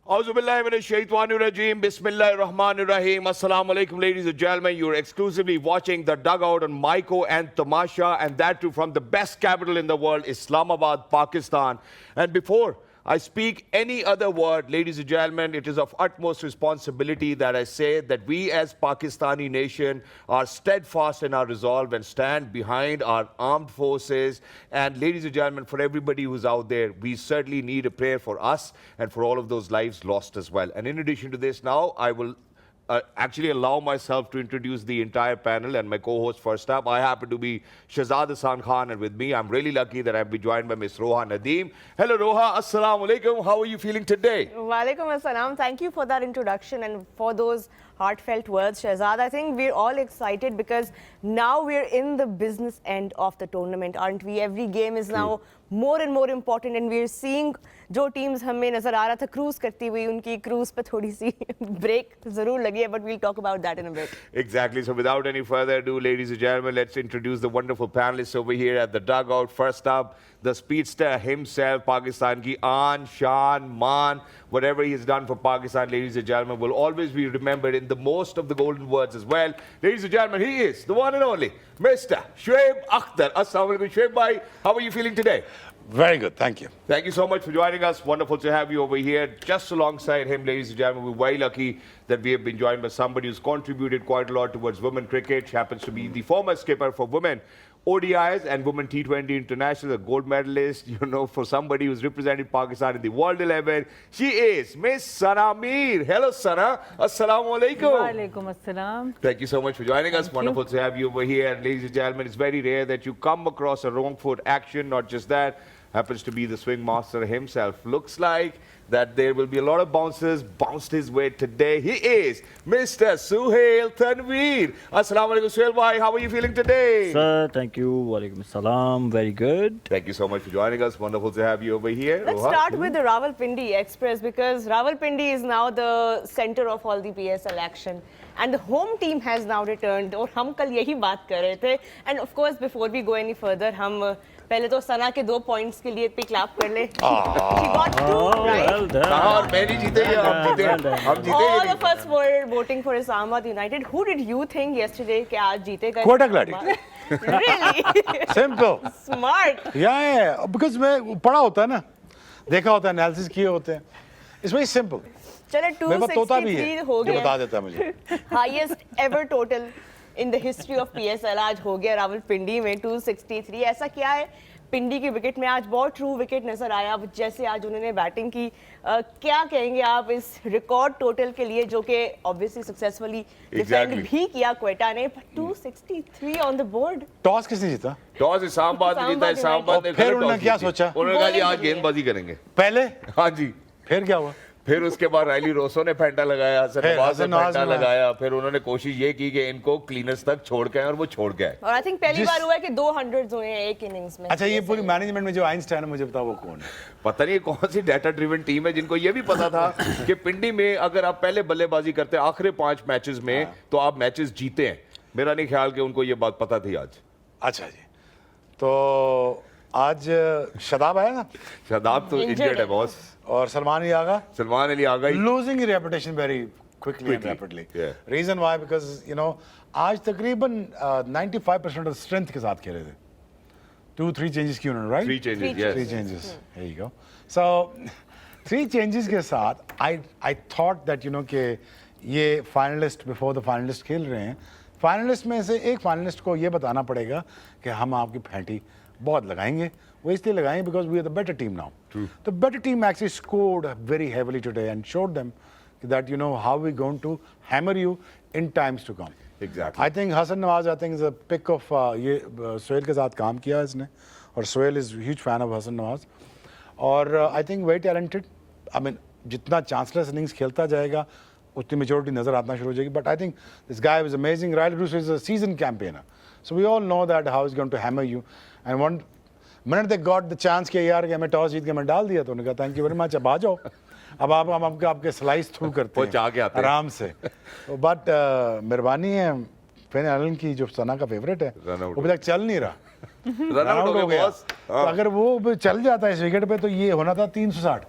Auzubillahiminash-shaytanir-rajeem. Bismillahir-rahmanir-rahim. Assalamu alaikum, ladies and gentlemen. You're exclusively watching The Dugout on Maiko and Tamasha, and that too from the best capital in the world, Islamabad, Pakistan. And before I speak any other word, ladies and gentlemen, it is of utmost responsibility that I say that we as Pakistani nation are steadfast in our resolve and stand behind our armed forces. And ladies and gentlemen, for everybody who's out there, we certainly need a prayer for us and for all of those lives lost as well. And in addition to this, now I will actually allow myself to introduce the entire panel and my co-host first up. I happen to be Shahzad Hasan Khan, and with me, I'm really lucky that I'm joined by Miss Roha Nadeem. Hello, Roha. Assalamu alaikum. How are you feeling today? Walaikum assalam. Thank you for that introduction and for those heartfelt words, Shahzad. I think we're all excited because now we're in the business end of the tournament, aren't we? Every game is now more and more important, and we're seeing जो teams हमें नजर आ रहा था cruise करती हुई, उनकी cruise पे थोड़ी सी break ज़रूर लगी है, but we'll talk about that in a bit. Exactly. So without any further ado, ladies and gentlemen, let's introduce the wonderful panelists over here at the dugout. First up, the speedster himself, Pakistan ki Aan, Shaan, Maan, whatever he has done for Pakistan, ladies and gentlemen, will always be remembered in the most of the golden words as well. Ladies and gentlemen, he is the one and only Mr. Shoaib Akhtar. Assalamu alaikum, Shoaib bhai. How are you feeling today? Very good, thank you. Thank you so much for joining us. Wonderful to have you over here. Just alongside him, ladies and gentlemen, we're very lucky that we have been joined by somebody who's contributed quite a lot towards women cricket. She happens to be the former skipper for women ODIs and women T20 International, a gold medalist, you know, for somebody who's represented Pakistan in the World 11. She is Miss Sana Mir. Hello, Sana. Assalamu alaikum. Walaikum assalam. Thank you so much for joining us. Wonderful to have you over here. And ladies and gentlemen, it's very rare that you come across a wrong foot action. Not just that, happens to be the swing master himself. Looks like that there will be a lot of bouncers bounced his way today. He is Mr. Suhail Tanveer. Assalamu alaikum, Suhail bhai. How are you feeling today? Sir, thank you. Walaikum assalam. Very good. Thank you so much for joining us. Wonderful to have you over here. Let's start with the Rawalpindi Express because Rawalpindi is now the center of all the PSL action. And the home team has now returned. और हम कल यही बात कर रहे थे. And of course, before we go any further, हम पहले तो सना के 2 points के लिए एक पे clap कर ले. She got 2, right? Well done. और मैं नहीं जीते हम जीते All of us were voting for Islamabad United. Who did you think yesterday कि आज जीतेगा? Quota Gladi. Really? Simple. Smart. Yeah, because मैं पढ़ा होता है ना, देखा होता है, analysis किए होते हैं. It's very simple. चले मेरे पास तोता भी 263 है, हो जो गया. बता देता है मुझे. Highest ever total in the history of PSL आज हो गया रावलपिंडी में 263. ऐसा क्या है? पिंडी की विकेट में आज बहुत ट्रू विकेट नजर आया जैसे आज उन्होंने बैटिंग की. क्या कहेंगे आप इस रिकॉर्ड टोटल के लिए जो कि ऑब्वियसली सक्सेसफुली डिफेंड भी किया क्वेटा ने, 263 ऑन द बोर्ड. टॉस किसने जीता? टॉस इस्लामाबाद ने जीता. इस्लामाबाद ने फिर उन्होंने क्या सोचा? उन्होंने कहा जी आज गेंदबाजी करेंगे. पहले? हाँ जी. फिर क्या हुआ? फिर उसके बाद रायली रोसो ने फेंटा लगाया, हसन नवाज ने फेंटा लगाया. फिर उन्होंने कोशिश ये की कि इनको क्लीनर्स तक छोड़ के आए और वो छोड़ गए. और आई थिंक पहली बार हुआ है कि 200 हुए हैं एक इनिंग्स में. अच्छा, ये पूरी मैनेजमेंट में जो आइंस्टाइन है, मुझे बताओ वो कौन है? पता नहीं कौन सी डाटा ड्रिवन टीम है जिनको ये भी पता था कि पिंडी में अगर आप पहले बल्लेबाजी करते हैं आखिरी 5 मैचेस में तो आप मैचेस जीते हैं. मेरा नहीं ख्याल कि उनको ये बात पता थी आज. अच्छा जी, तो आज शादाब आया ना? शादाब तो इंजर्ड है बॉस. और सलमान अली आगा? सलमान अली आ गई. Losing his reputation very quickly and rapidly. Yeah. Reason why? Because you know आज तकरीबन 95% of strength के साथ खेले थे. 2-3 changes किए उन्होंने, right? 3 changes, yes. 3 changes. There you go. So 3 changes के साथ I thought that you know कि ये finalist before the finalist खेल रहे हैं. Finalist में से एक finalist को ये बताना पड़ेगा कि हम आपकी फैंटी बहुत लगाएंगे. वो इसलिए लगाएंगे because we are the better team now. True. The better team actually scored very heavily today and showed them that you know how we're going to hammer you in times to come. Exactly. I think Hasan Nawaz, I think is a pick of ये सोहेल के साथ काम किया इसने, और Sohail is huge fan of Hasan Nawaz, और I think very talented. I mean जितना chanceless innings खेलता जाएगा उतनी maturity नजर आना शुरू हो जाएगी. But I think this guy was amazing. Riley Roos is a seasoned campaigner, so we all know that how he's going to hammer you. And one minute they got the chance कि यार कि हमें toss जीत के मैं डाल दिया, तो उन्होंने कहा थैंक यू वेरी मच, अब आ जाओ, अब आप हम आपके स्लाइस थ्रू करते हैं आराम से. बट मेहरबानी है फेन एलन की जो सना का फेवरेट है, वो अभी तक चल नहीं रहा. रन आउट हो गया. तो अगर वो चल जाता है इस विकेट पे तो ये होना था 360.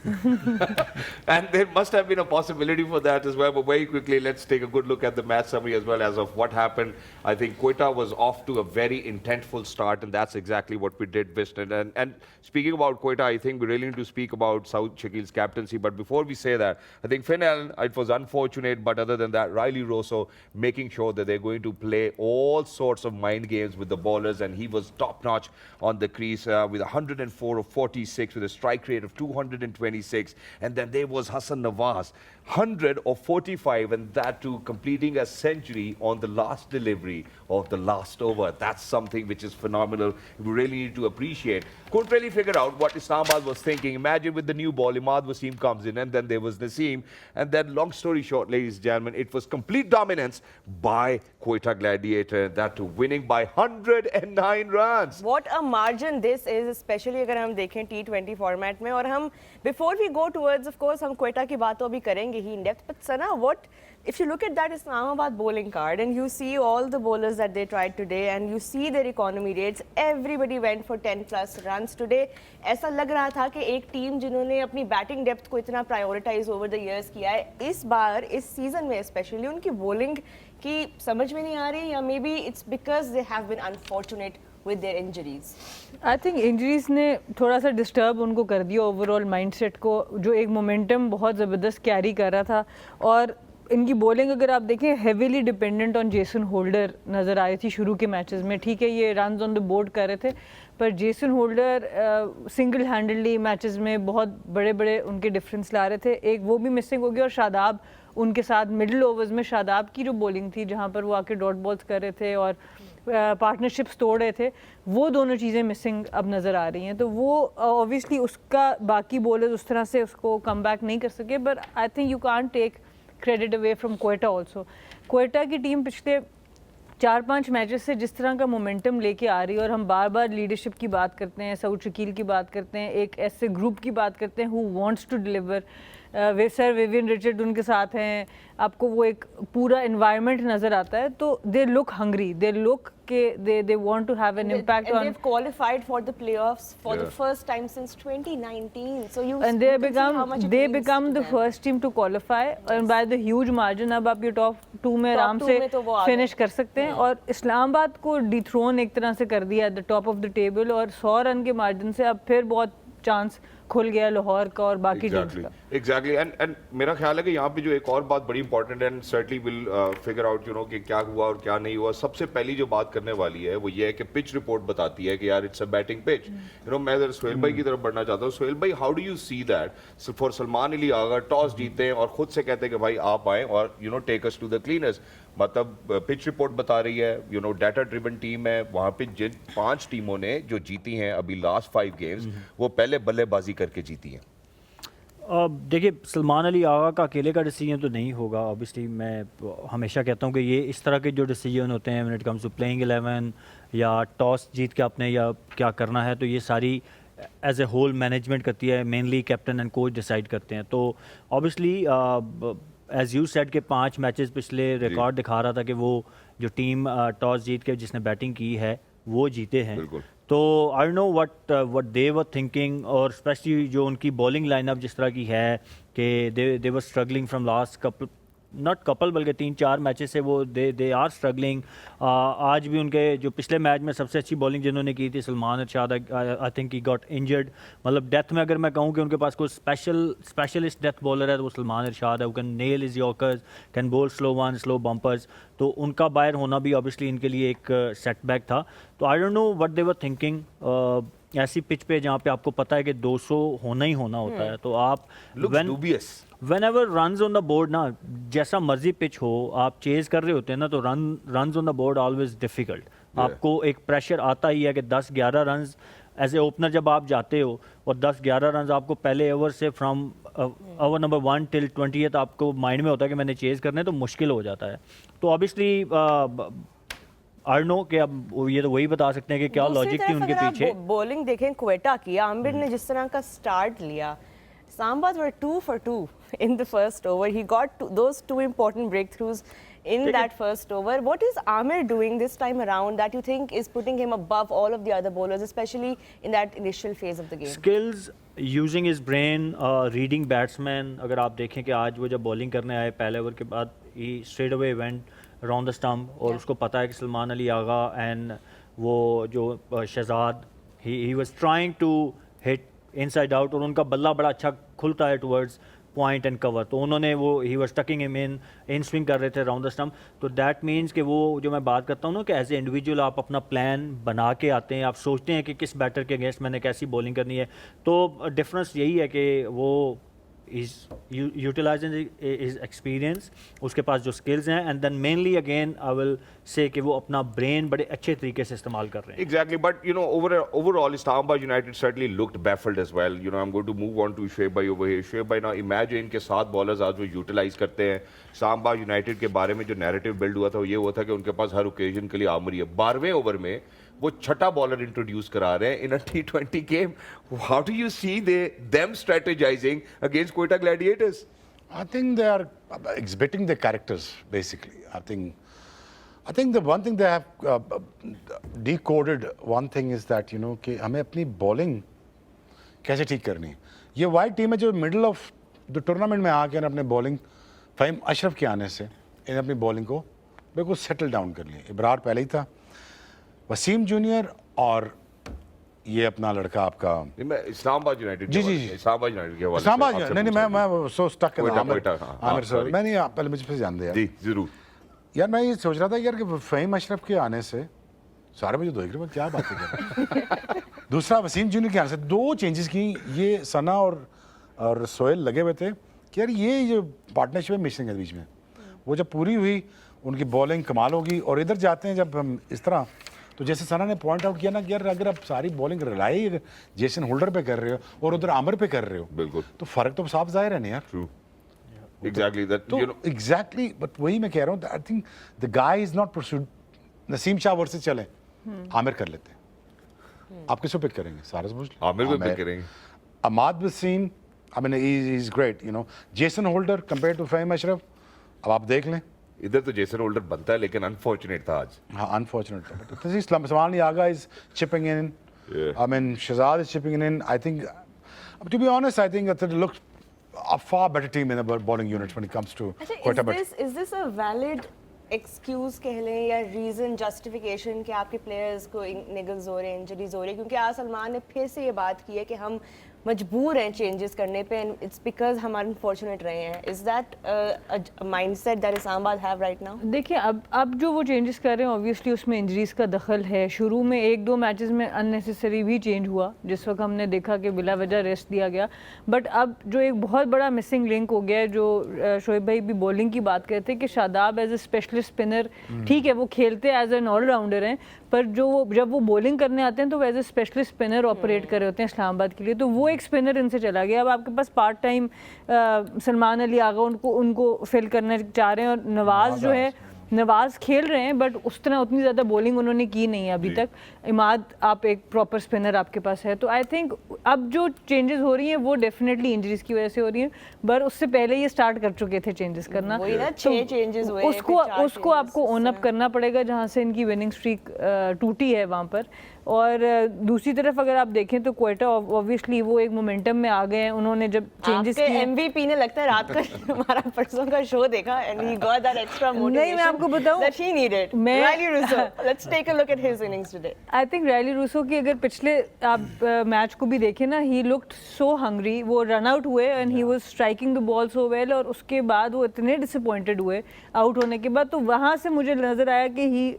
And there must have been a possibility for that as well. But very quickly, let's take a good look at the match summary as well as of what happened. I think Quetta was off to a very intentful start, and that's exactly what we did, Vishnu. And speaking about Quetta, I think we really need to speak about Saud Shakil's captaincy. But before we say that, I think Finn Allen, it was unfortunate, but other than that, Riley Rosso making sure that they're going to play all sorts of mind games with the bowlers, and he was top-notch on the crease with 104 of 46 with a strike rate of 226. And then there was Hassan Nawaz, 100 of 45, and that too completing a century on the last delivery of the last over. That's something which is phenomenal. We really need to appreciate. Couldn't really figure out what Islamabad was thinking. Imagine with the new ball, Imad Wasim comes in, and then there was Naseem. And then, long story short, ladies and gentlemen, it was complete dominance by Quetta Gladiator. That too winning by 109 runs. What a margin this is, especially अगर हम देखें T20 format में. और हम before we go towards, of course, हम क्वेटा की बात तो अभी करेंगे ही in depth. But Sana, what if you look at that Islamabad bowling card and you see all the bowlers that they tried today and you see their economy rates, everybody went for 10 plus runs today. ऐसा लग रहा था कि एक team जिन्होंने अपनी batting depth को इतना प्रायोरिटाइज ओवर द इयर्स किया है, इस बार इस सीजन में स्पेशली उनकी बॉलिंग की समझ में नहीं आ रही, या maybe it's because they have been unfortunate with their injuries. I think injuries ने थोड़ा सा डिस्टर्ब उनको कर दिया ओवरऑल माइंडसेट को, जो एक मोमेंटम बहुत ज़बरदस्त कैरी कर रहा था. और इनकी बॉलिंग अगर आप देखें heavily dependent on Jason holder नज़र आ रही थी शुरू के मैचेस में. ठीक है, ये रन्स ऑन द बोर्ड कर रहे थे, पर जेसन होल्डर सिंगल हैंडली मैचेस में बहुत बड़े बड़े उनके डिफरेंस ला रहे थे. एक वो भी मिसिंग हो गया, और शादाब उनके साथ मिडिल ओवर्स में शादाब की जो बॉलिंग थी जहाँ पर वो आके डॉट बॉल्स कर रहे थे और पार्टनरशिप्स तोड़ रहे थे, वो दोनों चीज़ें मिसिंग अब नज़र आ रही हैं. तो वो ऑब्वियसली उसका बाकी बॉलर्स उस तरह से उसको कम बैक नहीं कर सके. But I think you can't take credit away from Quetta also. Quetta की टीम पिछले 4-5 मैचेस से जिस तरह का मोमेंटम लेके आ रही है, और हम बार बार लीडरशिप की बात करते हैं, सऊद शकील की बात करते हैं, एक ऐसे ग्रुप की बात करते हैं हु वांट्स टू डिलीवर. वे सर विवियन रिचर्ड उनके साथ हैं, आपको वो एक पूरा एनवायरनमेंट नज़र आता है. तो they look hungry, they look के they want to have an impact on, they've qualified for the playoffs for the first time since 2019. So you and they become the first team to qualify and by the huge margin. अब आप ये top 2 में आराम से finish कर सकते हैं. और इस्लामाबाद को डिथ्रोन एक तरह से कर दिया at the top of the table, और 100 रन के मार्जिन से अब फिर बहुत चांस खुल गया लाहौर का और बाकी टीम्स का. एग्जैक्टली. एंड मेरा ख्याल है कि यहाँ पे जो एक और बात बड़ी इंपॉर्टेंट है, and certainly will figure out you know कि क्या हुआ और क्या नहीं हुआ. सबसे पहली जो बात करने वाली है वो ये है कि पिच रिपोर्ट बताती है कि यार it's a batting pitch. You know, मैं अगर सोहेल भाई की तरफ बढ़ना चाहता हूँ. सोहेल भाई, how do you see that for Salman Ali अगर टॉस जीते हैं और खुद से कहते हैं कि भाई आप आए और you know take us to the cleaners. मतलब पिच रिपोर्ट बता रही है, you know data driven team है वहाँ पे. जिन 5 टीमों ने जो जीती हैं अभी लास्ट 5 गेम्स, वो पहले बल्लेबाजी करके जीती हैं. देखिए, सलमान अली आगा का अकेले का डिसीजन तो नहीं होगा. ऑब्वियसली मैं हमेशा कहता हूँ कि ये इस तरह के जो डिसीजन होते हैं when it comes to playing 11 या टॉस जीत के आपने या क्या करना है, तो ये सारी एज ए होल मैनेजमेंट करती है. Mainly captain and coach decide करते हैं. तो ऑब्वियसली एज यू सेड के 5 मैचेस पिछले रिकॉर्ड दिखा रहा था कि वो जो टीम टॉस जीत के जिसने बैटिंग की है वो जीते हैं. तो I don't know what they were thinking, और स्पेशली जो उनकी बॉलिंग लाइनअप जिस तरह की है कि they were struggling from last couple, not couple बल्कि 3-4 मैचेस से वो दे आर स्ट्रगलिंग. आज भी उनके जो पिछले मैच में सबसे अच्छी बॉलिंग जिन्होंने की थी Salman Arshad, I think he got injured. मतलब डेथ में अगर मैं कहूँ कि उनके पास कोई स्पेशलिस्ट डेथ बॉलर है तो वो सलमान अरशाद है. वो can nail is yorkers, can ball slow one, slow bumpers. तो उनका बाहर होना भी ऑब्वियसली इनके लिए एक सेटबैक था. तो I don't know what they were thinking. ऐसी पिच पे जहाँ पे आपको पता है कि 200 होना ही होना होता है, तो आप whenever runs on the board ना, जैसा मर्जी पिच हो, आप चेज कर रहे होते हैं ना, तो runs on the board always difficult. आपको एक प्रेशर आता ही है कि 10-11 रन्स एज ए ओपनर जब आप जाते हो, और 10-11 रन्स आपको पहले ओवर से from over number 1 till 20th आपको माइंड में होता है कि मैंने चेज करने, तो मुश्किल हो जाता है. तो ऑब्वियसली आई नो कि अब ये तो वही बता सकते हैं कि क्या लॉजिक थी उनके पीछे. बॉलिंग देखें क्वेटा की, आमिर ने जिस तरह का स्टार्ट लिया, इस्लामाबाद वर 2 for 2. in the first over. He got those two important breakthroughs in that first over. What is Amir doing this time around that you think is putting him above all of the other bowlers, especially in that initial phase of the game? Skills using his brain reading batsman अगर आप देखें कि आज वो जब bowling करने आए पहले ओवर के बाद ही straight away went around the stump और उसको पता है कि सलमान अली आगा एंड वो जो Shahzad he was trying to hit inside out और उनका बल्ला बड़ा अच्छा खुलता है टुवर्ड्स पॉइंट एंड कवर तो उन्होंने वो he was talking him in swing कर रहे थे राउंड द स्टम्प तो दैट मीन्स कि वो जो मैं बात करता हूँ ना कि एज ए इंडिविजुअल आप अपना प्लान बना के आते हैं आप सोचते हैं कि किस बैटर के अगेंस्ट मैंने कैसी बॉलिंग करनी है तो डिफरेंस यही है कि वो इज यूटिलाइजिंग हिज एक्सपीरियंस उसके पास जो स्किल्स हैं and then mainly again I will say कि वो अपना ब्रेन बड़े अच्छे तरीके से इस्तेमाल कर रहे हैं Exactly, but you know, overall, Islamabad United certainly looked baffled as well. You know, I'm going to move on to Shoaib bhai over here. Shoaib bhai, now imagine कि 7 bowlers आज वो utilize करते हैं. Islamabad United के बारे में जो narrative build हुआ था वो ये हुआ था कि उनके पास हर occasion के लिए आर्मरी है. 12वें ओवर में वो छठा बॉलर इंट्रोड्यूस करा रहे हैं in a T20 game. How do you see them strategizing against Quetta Gladiators? I think they are exhibiting their characters, basically. I think the one thing they have decoded, one thing is that, you know, कि हमें अपनी bowling कैसे ठीक करनी है. ये white team है जो मिडल ऑफ द टूर्नामेंट में आके अपने बॉलिंग फ़हीम अशरफ के आने से इन्हें अपनी बॉलिंग को बिल्कुल सेटल डाउन कर लिया. इब्रार पहले ही था, वसीम जूनियर और ये अपना लड़का आपका मैं इस्लामाबाद यूनाइटेड जी इस्लामाबाद यूनाइटेड के हवाले से इस्लामाबाद आपसे नहीं पूछ रहा मैं सो स्टक कर क्वेटा, हाँ, आमिर सर sorry. मैं नहीं पहले मुझे जान दे हूं. यार. जी जरूर. यार मैं ये सोच रहा था यार कि फ़हीम अशरफ के आने से सारे मुझे दो एक क्या बात है. दूसरा वसीम जूनियर के आने से 2 चेंजेस की ये सना और सोहेल लगे हुए थे कि यार ये जो पार्टनरशिप है मिसिंग है बीच में. वो जब पूरी हुई उनकी बॉलिंग कमाल होगी और इधर जाते हैं जब हम इस तरह तो जैसे सना ने पॉइंट आउट किया ना कि यार अगर आप सारी बॉलिंग रिलाई जेसन होल्डर पे कर रहे हो और उधर आमिर पे कर रहे हो बिल्कुल. तो फर्क तो साफ जाहिर है ना यार. True. Exactly that. तो You know, एग्जैक्टली बट वही मैं कह रहा हूँ I think the guy is not pursued. Naseem Shah versus चले आमिर कर लेते हैं. आप किसको पिक करेंगे? सारस बुश आमिर को pick करेंगे. Imad Wasim I mean he is great you know. Jason Holder compare to Fahim Ashraf अब आप देख लें. इधर तो जेसन होल्डर बनता है लेकिन अनफॉर्चुनेट था आज. हाँ unfortunate. Salman Agha is chipping in. I mean Shahzad is chipping in. I think to be honest I think that looks a far better team in the bowling unit when it comes to Quetta. Is this a valid excuse कह लें या reason justification कि आपके players को niggles हो रहे हैं, injuries हो रही है? क्योंकि आज सलमान ने फिर से ये बात की है कि हम मजबूर हैं चेंजेस करने पे and it's because हम अनफॉर्चुनेट रहे हैं. Is that a mindset that Islamabad have right now? देखिए अब जो वो चेंजेस कर रहे हैं ऑब्वियसली उसमें इंजरीज का दखल है. शुरू में 1-2 मैचेस में अननेसेसरी भी चेंज हुआ जिस वक्त हमने देखा कि बिला वजह रेस्ट दिया गया. बट अब जो एक बहुत बड़ा मिसिंग लिंक हो गया है जो शोएब भाई भी बॉलिंग की बात करते हैं कि Shadab as a specialist spinner ठीक है वो खेलते एज एन ऑलराउंडर हैं पर जब वो बॉलिंग करने आते हैं तो वो as a specialist spinner operate कर रहे होते हैं इस्लामाबाद के लिए. तो वो एक स्पिनर इनसे चला गया. अब आपके पास पार्ट टाइम सलमान अली आगा उनको फिल करना चाह रहे हैं और नवाज जो है नवाज खेल रहे हैं बट उतनी ज़्यादा बॉलिंग उन्होंने की नहीं है अभी तक. इमाद आप एक प्रॉपर स्पिनर आपके पास है. तो आई थिंक अब जो चेंजेस हो रही हैं वो डेफिनेटली इंजरीज की वजह से हो रही हैं पर उससे पहले ये स्टार्ट कर चुके थे चेंजेस करना. वही ना 6 चेंजेस हुए. उसको आपको ओन अप करना पड़ेगा जहाँ से इनकी विनिंग स्ट्रीक टूटी है वहाँ पर. और दूसरी तरफ अगर आप देखें तो क्वेटा ऑब्वियसली वो एक मोमेंटम में आ गए हैं. उन्होंने जब चेंजेस किए MVP ने लगता है रात का हमारा परसों का शो देखा and he got that extra motivation. नहीं मैं आपको बताऊं that he needed. Riley Russo. Let's take a look at his innings today. I think Rilee Rossouw की अगर पिछले आप मैच को भी देखें ना ही लुक्ड सो हंग्री. वो रन आउट हुए and he was striking the ball so well और उसके बाद वो इतने डिसअपॉइंटेड हुए आउट होने के बाद. तो वहाँ से मुझे नज़र आया कि ही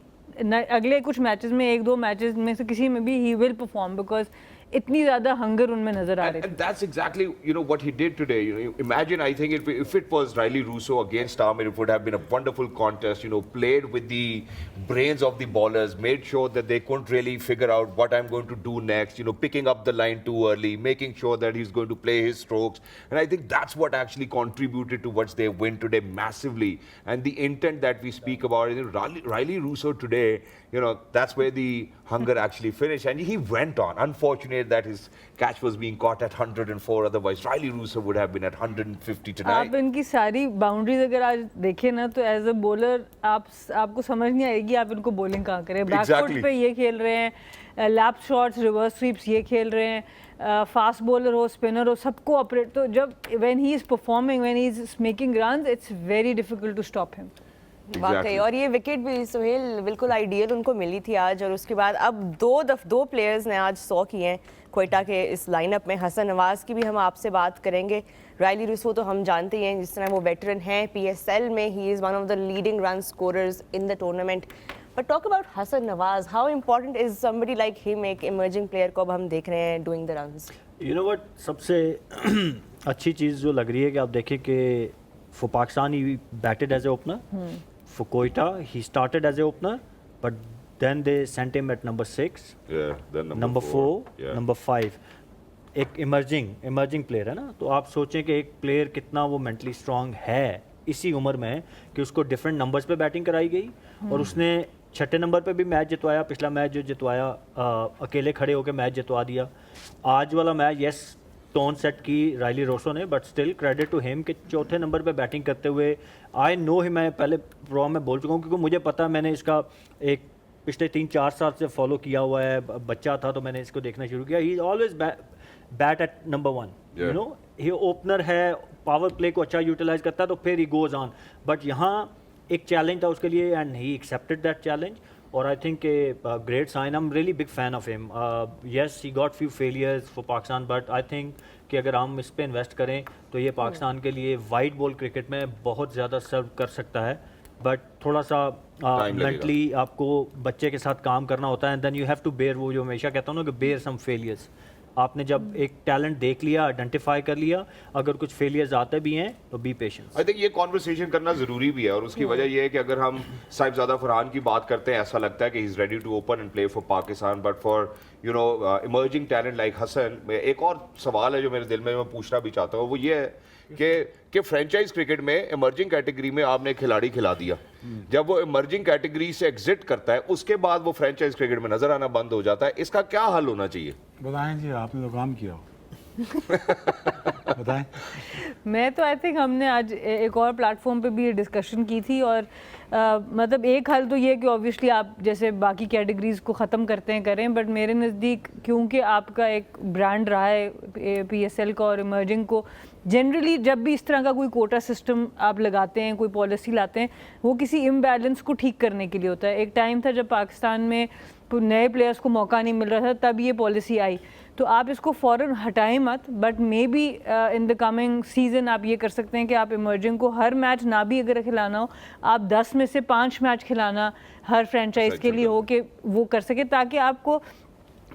अगले कुछ मैचेस में 1-2 मैचेस में से किसी में भी ही विल परफॉर्म बिकॉज इतनी ज़्यादा हंगर उनमें नजर आ रही. And that's exactly, you know, what he did today. You know, imagine, I think, if it was Riley Russo against Amir, it would have been a wonderful contest. You know, played with the brains of the ballers, made sure that they couldn't really figure out what I'm going to do next. You know, picking up the line too early, making sure that he's going to play his strokes. And I think that's what actually contributed towards their win today massively. And the intent that we speak about, you know, Riley Russo today, you know, that's where the hunger actually finished. And he went on. Unfortunately, unfortunate that his catch was being caught at 104. Otherwise, Riley Rousseau would have been at 150 tonight. आप इनकी सारी boundaries अगर आज देखें ना तो as a bowler आपको समझ नहीं आएगी आप इनको बॉलिंग कहाँ करें. Back foot Exactly. पे ये खेल रहे हैं, लैप शॉट्स, रिवर्स स्वीप्स ये खेल रहे हैं, फास्ट बॉलर हो, स्पिनर हो, सबको ऑपरेट. तो जब when he is performing, when he is making runs, it's very difficult to stop him. वाकई. और ये विकेट भी सुहेल बिल्कुल आइडियल उनको मिली थी आज. और उसके बाद अब दो प्लेयर्स ने आज 100 किए हैं क्वेटा के इस लाइनअप में. हसन नवाज की भी हम आपसे बात करेंगे. रायली रूसो तो हम जानते ही हैं जिस तरह वो वेटरन हैं PSL में. He is one of the leading run scorers in the tournament. But talk about Hasan Nawaz, how important is somebody like him, एक इमर्जिंग प्लेयर को अब हम देख रहे हैं doing the runs. You know what, सबसे अच्छी चीज़ जो लग रही है कि आप देखें कि for Pakistan he batted as a opener. For Quetta, he started as a opener, but then they sent him at number 6, Yeah, then number 4, Yeah. number 5. एक इमर्जिंग प्लेयर है ना. तो आप सोचें कि एक प्लेयर कितना वो मेंटली स्ट्रांग है इसी उम्र में कि उसको डिफरेंट नंबर्स पे बैटिंग कराई गई और उसने 6 नंबर पे भी मैच जितवाया. पिछला मैच जो जितवाया अकेले खड़े होकर मैच जितवा दिया. आज वाला मैच यस टोन सेट की रायली रोसो ने, but still credit to him कि 4थे नंबर पे बैटिंग करते हुए. आई नो ही, मैं पहले प्रोग्राम में बोल चुका हूँ क्योंकि मुझे पता है, मैंने इसका एक पिछले 3-4 साल से फॉलो किया हुआ है. बच्चा था तो मैंने इसको देखना शुरू किया. He is always bat at number 1. You know, ये ओपनर है, पावर प्ले को अच्छा यूटिलाइज करता है तो फिर ही गोज ऑन. बट यहाँ एक चैलेंज था उसके लिए and he accepted that challenge. और I think great sign. I am really big fan of him. Yes, he got few failures for Pakistan, but I think कि अगर हम इस पे इन्वेस्ट करें तो ये पाकिस्तान के लिए वाइट बॉल क्रिकेट में बहुत ज़्यादा सर्व कर सकता है. बट थोड़ा सा मेंटली आपको बच्चे के साथ काम करना होता है. And then you have to bear, वो जो हमेशा कहता हूँ ना कि बेयर सम फेलियर्स. आपने जब एक टैलेंट देख लिया, आइडेंटिफाई कर लिया, अगर कुछ फेलियर्स आते भी हैं तो बी पेशेंस. आई थिंक ये कॉन्वर्सेशन करना जरूरी भी है और उसकी वजह ये है कि अगर हम साहिबजादा फरहान की बात करते हैं, ऐसा लगता है कि he is ready to open and play for Pakistan. But for you know emerging talent like Hasan, एक और सवाल है जो मेरे दिल में मैं पूछना भी चाहता हूँ, वो ये है कि फ्रेंचाइज क्रिकेट में इमर्जिंग कैटेगरी में आपने खिलाड़ी खिला दिया. जब वो इमर्जिंग कैटेगरी से एग्जिट करता है उसके बाद वो फ्रेंचाइज क्रिकेट में नजर आना बंद हो जाता है. इसका क्या हल होना चाहिए? बताएं जी, आपने तो काम किया हो. बताएं. मैं तो आई थिंक हमने आज एक और प्लेटफॉर्म पे भी ये डिस्कशन की थी. और मतलब एक हल तो ये कि ऑब्वियसली आप जैसे बाकी कैटेगरीज को ख़त्म करते हैं करें, बट मेरे नज़दीक क्योंकि आपका एक ब्रांड रहा है PSL का और इमर्जिंग को, जनरली जब भी इस तरह का कोई कोटा सिस्टम आप लगाते हैं, कोई पॉलिसी लाते हैं, वो किसी इम्बैलेंस को ठीक करने के लिए होता है. एक टाइम था जब पाकिस्तान में नए प्लेयर्स को मौका नहीं मिल रहा था, तब ये पॉलिसी आई. तो आप इसको फ़ौरन हटाएं मत, but may be in the coming season आप ये कर सकते हैं कि आप इमर्जिंग को हर मैच ना भी अगर खिलाना हो, आप 10 में से 5 मैच खिलाना हर फ्रेंचाइज के लिए हो कि वो कर सके, ताकि आपको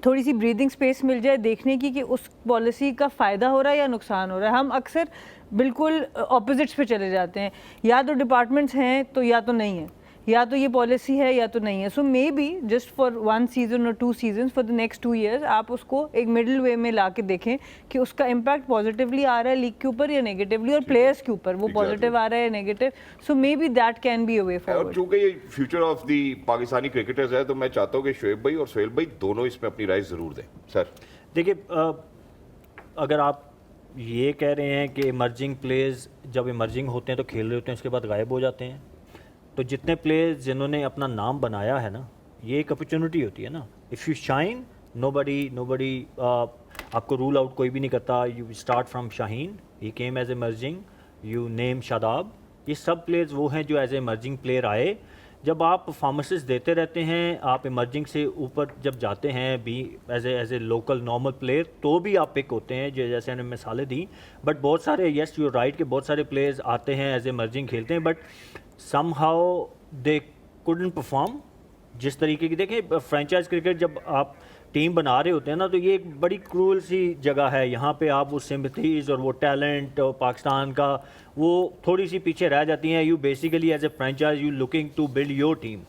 थोड़ी सी ब्रीदिंग स्पेस मिल जाए देखने की कि उस पॉलिसी का फ़ायदा हो रहा है या नुकसान हो रहा है. हम अक्सर बिल्कुल ऑपोजिट्स पे चले जाते हैं, या तो डिपार्टमेंट्स हैं तो या तो नहीं है, या तो ये पॉलिसी है या तो नहीं है. So may be just for 1 season और 2 season for the next 2 years आप उसको एक मिडिल वे में ला के देखें कि उसका इम्पैक्ट पॉजिटिवली आ रहा है लीग के ऊपर या नेगेटिवली, और प्लेयर्स के ऊपर वो पॉजिटिव आ रहा है negative. So may be that can be a way और फॉरवर्ड. चूंकि ये future of the Pakistani cricketers है तो मैं चाहता हूँ कि शोएब भाई और सोहेल भाई दोनों इसमें अपनी राय जरूर दें. सर देखिए, अगर आप ये कह रहे हैं कि इमर्जिंग प्लेयर्स जब इमर्जिंग होते हैं तो खेल रहे होते हैं, उसके बाद गायब हो जाते हैं, तो जितने प्लेयर्स जिन्होंने अपना नाम बनाया है ना, ये एक अपॉर्चुनिटी होती है ना. इफ़ यू शाइन, नोबडी आपको रूल आउट कोई भी नहीं करता. You start from Shaheen, he came as emerging, you name Shadab. ये सब प्लेयर्स वो हैं जो एज ए इमर्जिंग प्लेयर आए. जब आप परफॉर्मेंसेस देते रहते हैं, आप इमर्जिंग से ऊपर जब जाते हैं भी as a local normal player, तो भी आप पिक होते हैं जैसे मैंने मिसालें दी. बट बहुत सारे, येस यू राइट, कि बहुत सारे प्लेयर्स आते हैं एज ए इमर्जिंग खेलते हैं, but somehow they couldn't perform. जिस तरीके की देखें फ्रेंचाइज क्रिकेट, जब आप टीम बना रहे होते हैं ना, तो ये एक बड़ी क्रूअल सी जगह है. यहाँ पे आप वो सिम्पथीज और वो टैलेंट और पाकिस्तान का वो थोड़ी सी पीछे रह जाती हैं. You basically as a franchise you looking to build your team,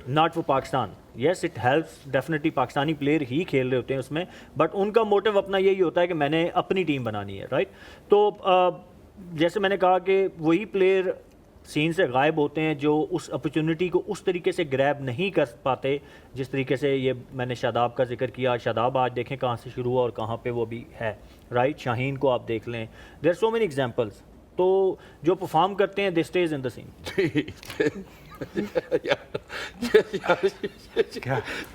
not for Pakistan. Yes, it helps definitely, Pakistani player ही खेल रहे होते हैं उसमें, बट उनका मोटिव अपना यही होता है कि मैंने अपनी टीम बनानी है, राइट. तो जैसे मैंने कहा कि वही प्लेयर सीन से गायब होते हैं, जो उस अपॉर्चुनिटी को उस तरीके से ग्रैब नहीं कर पाते जिस तरीके से ये मैंने शादाब का जिक्र किया। शादाब आज देखें कहाँ से शुरू हुआ और कहाँ पे वो भी है, राइट। शाहीन को आप देख लें, देयर सो मेनी एग्जांपल्स। तो जो परफॉर्म करते हैं दे स्टेज इन द सीन।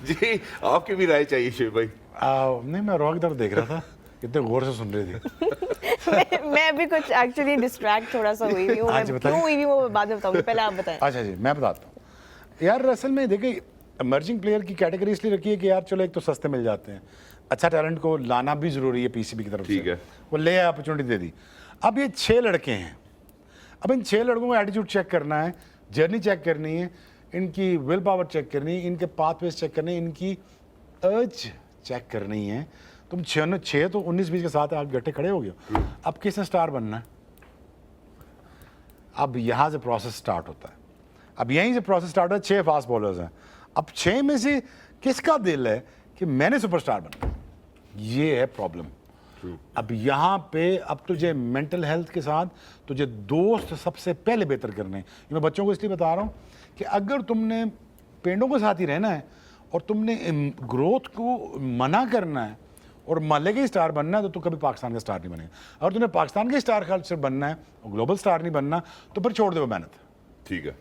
जी आपकी भी राय चाहिए शिव भाई। नहीं, मैं रोक दर देख रहा था, कितने गौर से सुन रही थी। मैं भी कुछ एक्चुअली डिस्ट्रैक्ट थोड़ा सा हुई हुई हूँ। हाँ जी, मैं बताइए। क्यों हुई हुई वो बाद में बताऊंगी, पहले आप बताएं। अच्छा जी, मैं बताता हूँ यार। असल में देखिए, इमर्जिंग प्लेयर की कैटेगरी इसलिए रखी है कि यार चलो एक तो सस्ते मिल जाते हैं, अच्छा टैलेंट को लाना भी जरूरी है पीसीबी की तरफ से। ठीक है। वो ले आया, अपॉर्चुनिटी दे दी। अब ये 6 लड़के हैं, अब इन 6 लड़कों को एटीट्यूड चेक करना है, जर्नी चेक करनी है, इनकी विल पावर चेक करनी है, इनके पाथवेज चेक करनी है, इनकी अर्ज चेक करनी है। तुम 6 तो 19-20 के साथ आप गट्टे खड़े हो गए। अब किसने स्टार बनना है? अब यहाँ से प्रोसेस स्टार्ट होता है। अब यहीं से प्रोसेस स्टार्ट होता है। 6 फास्ट बॉलर्स हैं, अब 6 में से किसका दिल है कि मैंने सुपरस्टार बनना? ये है प्रॉब्लम। अब यहाँ पे अब तुझे मेंटल हेल्थ के साथ तुझे दोस्त सबसे पहले बेहतर करने हैं। ये मैं बच्चों को इसलिए बता रहा हूँ कि अगर तुमने पेड़ों के साथ ही रहना है और तुमने ग्रोथ को मना करना है और मोहल्ले के स्टार बनना है, तो कभी पाकिस्तान का स्टार नहीं बनेगा। अगर तुमने पाकिस्तान के स्टार कल्चर बनना है और ग्लोबल स्टार नहीं बनना, तो फिर छोड़ दे वो मेहनत। ठीक है।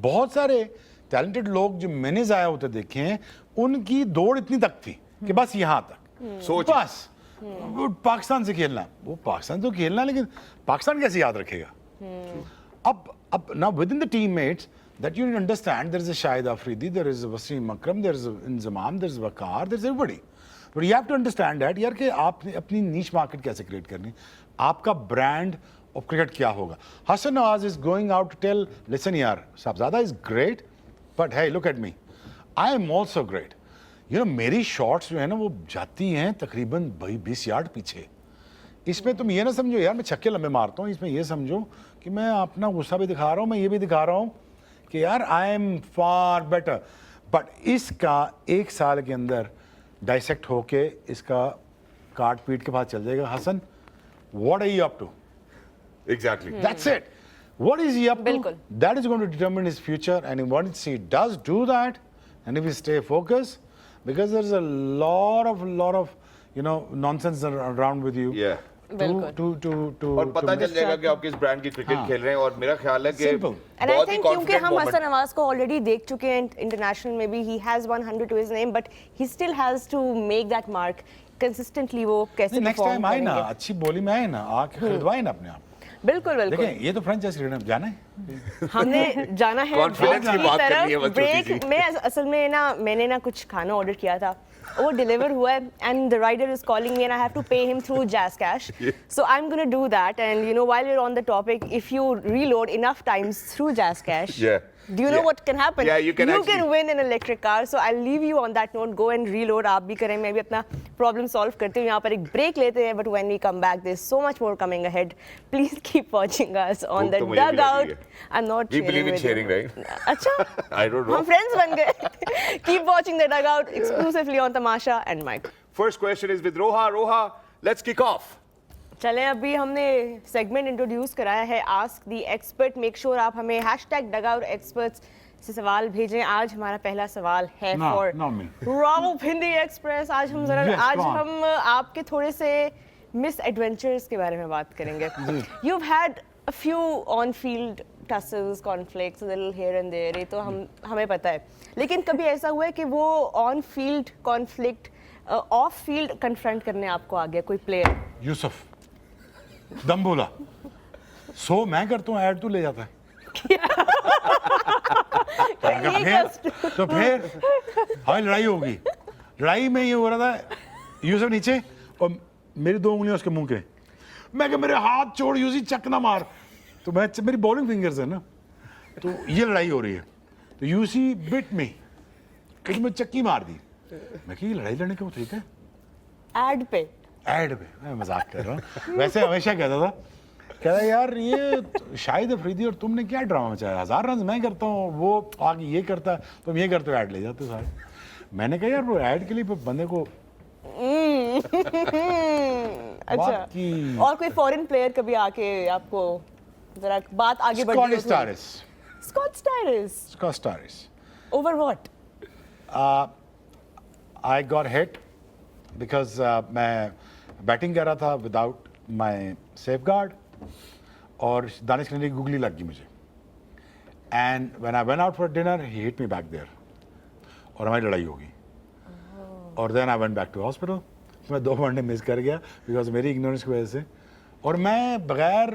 बहुत सारे टैलेंटेड लोग जो मैंने ज़ाया होते देखे हैं, उनकी दौड़ इतनी तक थी कि बस यहाँ तक, सोच बस वो पाकिस्तान से खेलना, वो पाकिस्तान तो खेलना, लेकिन पाकिस्तान कैसे याद रखेगा? अब now within the teammates that you need to understand, there is a Shahid Afridi, there is a Wasim Akram, there is a Inzamam, there is Waqar, there is everybody. But you have to understand that यार कि आपने अपनी niche market कैसे create करनी, आपका brand of cricket क्या होगा। Hasan Nawaz is going out to tell, listen यार, साहबजादा is great, but hey look at me, I am also great. You know, मेरी शॉट्स जो है ना वो जाती हैं तकरीबन 20 यार्ड पीछे। इसमें तुम ये ना समझो यार मैं छक्के लंबे मारता हूँ, इसमें ये समझो कि मैं अपना गुस्सा भी दिखा रहा हूँ, मैं ये भी दिखा रहा हूँ कि यार I am far better. But इसका 1 साल के अंदर डाइसेक्ट होके इसका काट पीट के बाद चल जाएगा। Hasan, what are you up to? Exactly That's it. What is he up to? बिल्कुल। That is going to determine his future, and once he does do that, and if he stay focused, because there's a lot of nonsense around with you. Yeah. To और पता चल जाएगा कि आप किस brand की cricket हाँ। खेल रहे हैं। और मेरा ख्याल है कि Simple. And I बहुत ही think क्योंकि confident हम moment- हसन नवाज को ऑलरेडी देख चुके हैं इंटरनेशनल में भी, he has 100 to his name, but he still has to make that mark consistently। वो कैसे नेक्स्ट perform टाइम आए ना, करेंगे। अच्छी बोली में आए ना, आके खरीदवाए ना अपने आप। बिल्कुल बिल्कुल। देखें, ये तो फ्रेंचाइज क्रिकेट जाना है। हमने जाना है Confidence की बात करनी है बस छोटी ब्रेक सी। में। असल में ना मैंने ना कुछ खाना ऑर्डर किया था, वो डिलीवर हुआ है, and the rider is calling me and I have to pay him through JazzCash. So I am gonna do that, and you know while we are on the topic, if you reload enough times through JazzCash, Yeah. do you know Yeah. what can happen? Yeah, you can actually- win an electric car. So I'll leave you on that note. Go and reload. आप भी करें, मैं भी अपना problem solve करती हूँ। यहाँ पर एक break लेते हैं, but when we come back, there's so much more coming ahead. Please keep watching us on भूख the तो मुझे भी dugout. लगी है। I'm not We believe in with sharing, you. right? अच्छा, I don't know. हम friends बन गए। Keep watching the dugout exclusively on Tamasha and Mike. First question is with Roha. Roha, let's kick off. चलें, अभी हमने segment introduce कराया है ask the expert. Make sure आप हमें #dugoutexperts से सवाल भेजें। आज हमारा पहला सवाल है No, for not me. Rao Hindi express. आज हम जरा Yes, आज go on. हम आपके थोड़े से मिस एडवेंचर्स के बारे में बात करेंगे। You had a few on field tussles, conflicts, little here and there, ये तो हमें पता है, लेकिन कभी ऐसा हुआ है कि वो on field conflict of field confront करने आपको आ गया कोई प्लेयर? यूसुफ दम बोला, सो मैं करता हूँ, ऐड तू ले जाता है। तो फिर हमारी लड़ाई होगी। लड़ाई में ये हो रहा था, यूसुफ नीचे और मेरी 2 उंगलियां उसके मुंह के। मैं कहा मेरे हाथ छोड़ यूसी, चक ना मार। तो मैं, मेरी बॉलिंग फिंगर्स है ना, तो ये लड़ाई हो रही है। तो यूसी बिट मी, फिर मैं चक्की मार दी। मैं कि ये लड़ाई लड़ने का वो तरीका है? एड पे ऐड पे। मैं मजाक कर रहा हूँ, वैसे हमेशा कहता था, कहता यार ये शाहिद अफरीदी और तुमने क्या ड्रामा मचाया, 1000 रन मैं करता हूँ, वो आगे ये करता है, तुम ये करते हो, ऐड ले जाते हो सारे। मैंने कहा यार वो ऐड के लिए बंदे को अच्छा। बाकी- और कोई फॉरेन प्लेयर कभी आके आपको जरा बात आगे बढ़ Scotty Starris. Scott Starris. Scott Starris. Over what? I got hit because मैं बैटिंग कर रहा था विदाउट माई सेफ गार्ड और दानिश खान की गुगली लग गई मुझे and when I went out for dinner he hit me back there और हमारी लड़ाई होगी और then I went back to hospital मैं 2 घंटे मिस कर गया बिकॉज मेरी इग्नोरेंस की वजह से और मैं बगैर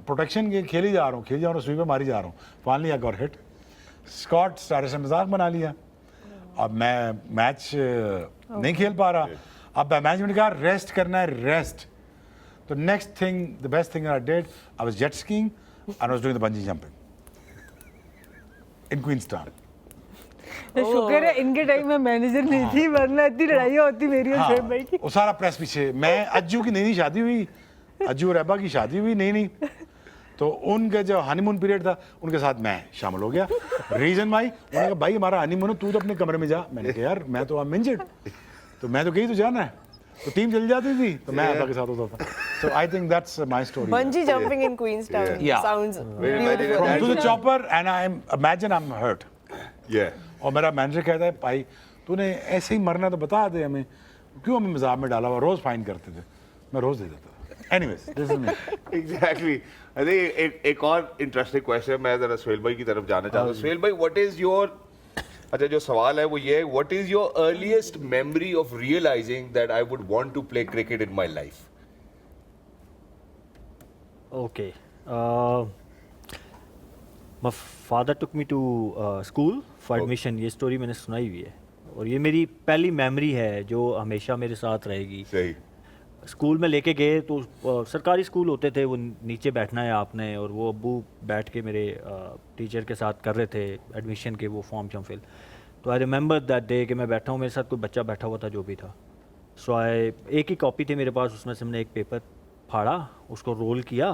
प्रोटेक्शन के खेल ही जा रहा हूँ सुई पे मारी जा रहा हूँ finally I got hit Scott Styris ने मजाक बना लिया अब मैं मैच नहीं खेल पा रहा अब मैनेजमेंट कहा रेस्ट करना है रेस्ट तो next thing the best thing I did I was jet skiing and I was doing the bungee jumping in Queenstown तो शुक्र है इनके टाइम में मैनेजर नहीं थी वरना इतनी लड़ाइयाँ होती मेरी और शोएब भाई की। वो सारा प्रेस पीछे मैं अज्जू की नई शादी हुई अज्जू और रहबा की शादी हुई नई तो उनका जो हनीमून पीरियड था उनके साथ मैं शामिल हो गया रीजन भाई उन्होंने कहा भाई हमारा हनीमून है तू तो अपने कमरे में जा मैंने कहा यार मैं तो अब इंजर्ड तो मैं तो कहीं तो जाना है तो टीम चली जाती थी तो मैं अब्बा के साथ होता था so I think that's my story Bungee jumping in Queenstown Yeah. sounds Very beautiful. nice. To the chopper and I am imagine I am hurt Yeah. और मेरा मैनेजर कहता है भाई तूने ऐसे ही मरना तो बता दे हमें क्यों हमें मजाक में डाला हुआ रोज फाइन करते थे मैं रोज दे देता था anyways this is me Exactly. I think एक और इंटरेस्टिंग क्वेश्चन मैं जरा सुहेल भाई की तरफ जाना चाहता हूँ सुहेल भाई व्हाट इज योर अच्छा जो सवाल है वो ये है what is your earliest memory of realising that I would want to play cricket in my life Okay. My father took me to school for admission. ये स्टोरी मैंने सुनाई हुई है और ये मेरी पहली मेमोरी है जो हमेशा मेरे साथ रहेगी। सही स्कूल में लेके गए तो सरकारी स्कूल होते थे वो नीचे बैठना है आपने और वो अब्बू बैठ के मेरे टीचर के साथ कर रहे थे एडमिशन के वो फॉर्म शॉर्म फिल तो आई रिमेंबर दैट डे कि मैं बैठा हूँ मेरे साथ कोई बच्चा बैठा हुआ था जो भी था सो एक ही कॉपी थी मेरे पास उसमें से हमने एक पेपर फाड़ा उसको रोल किया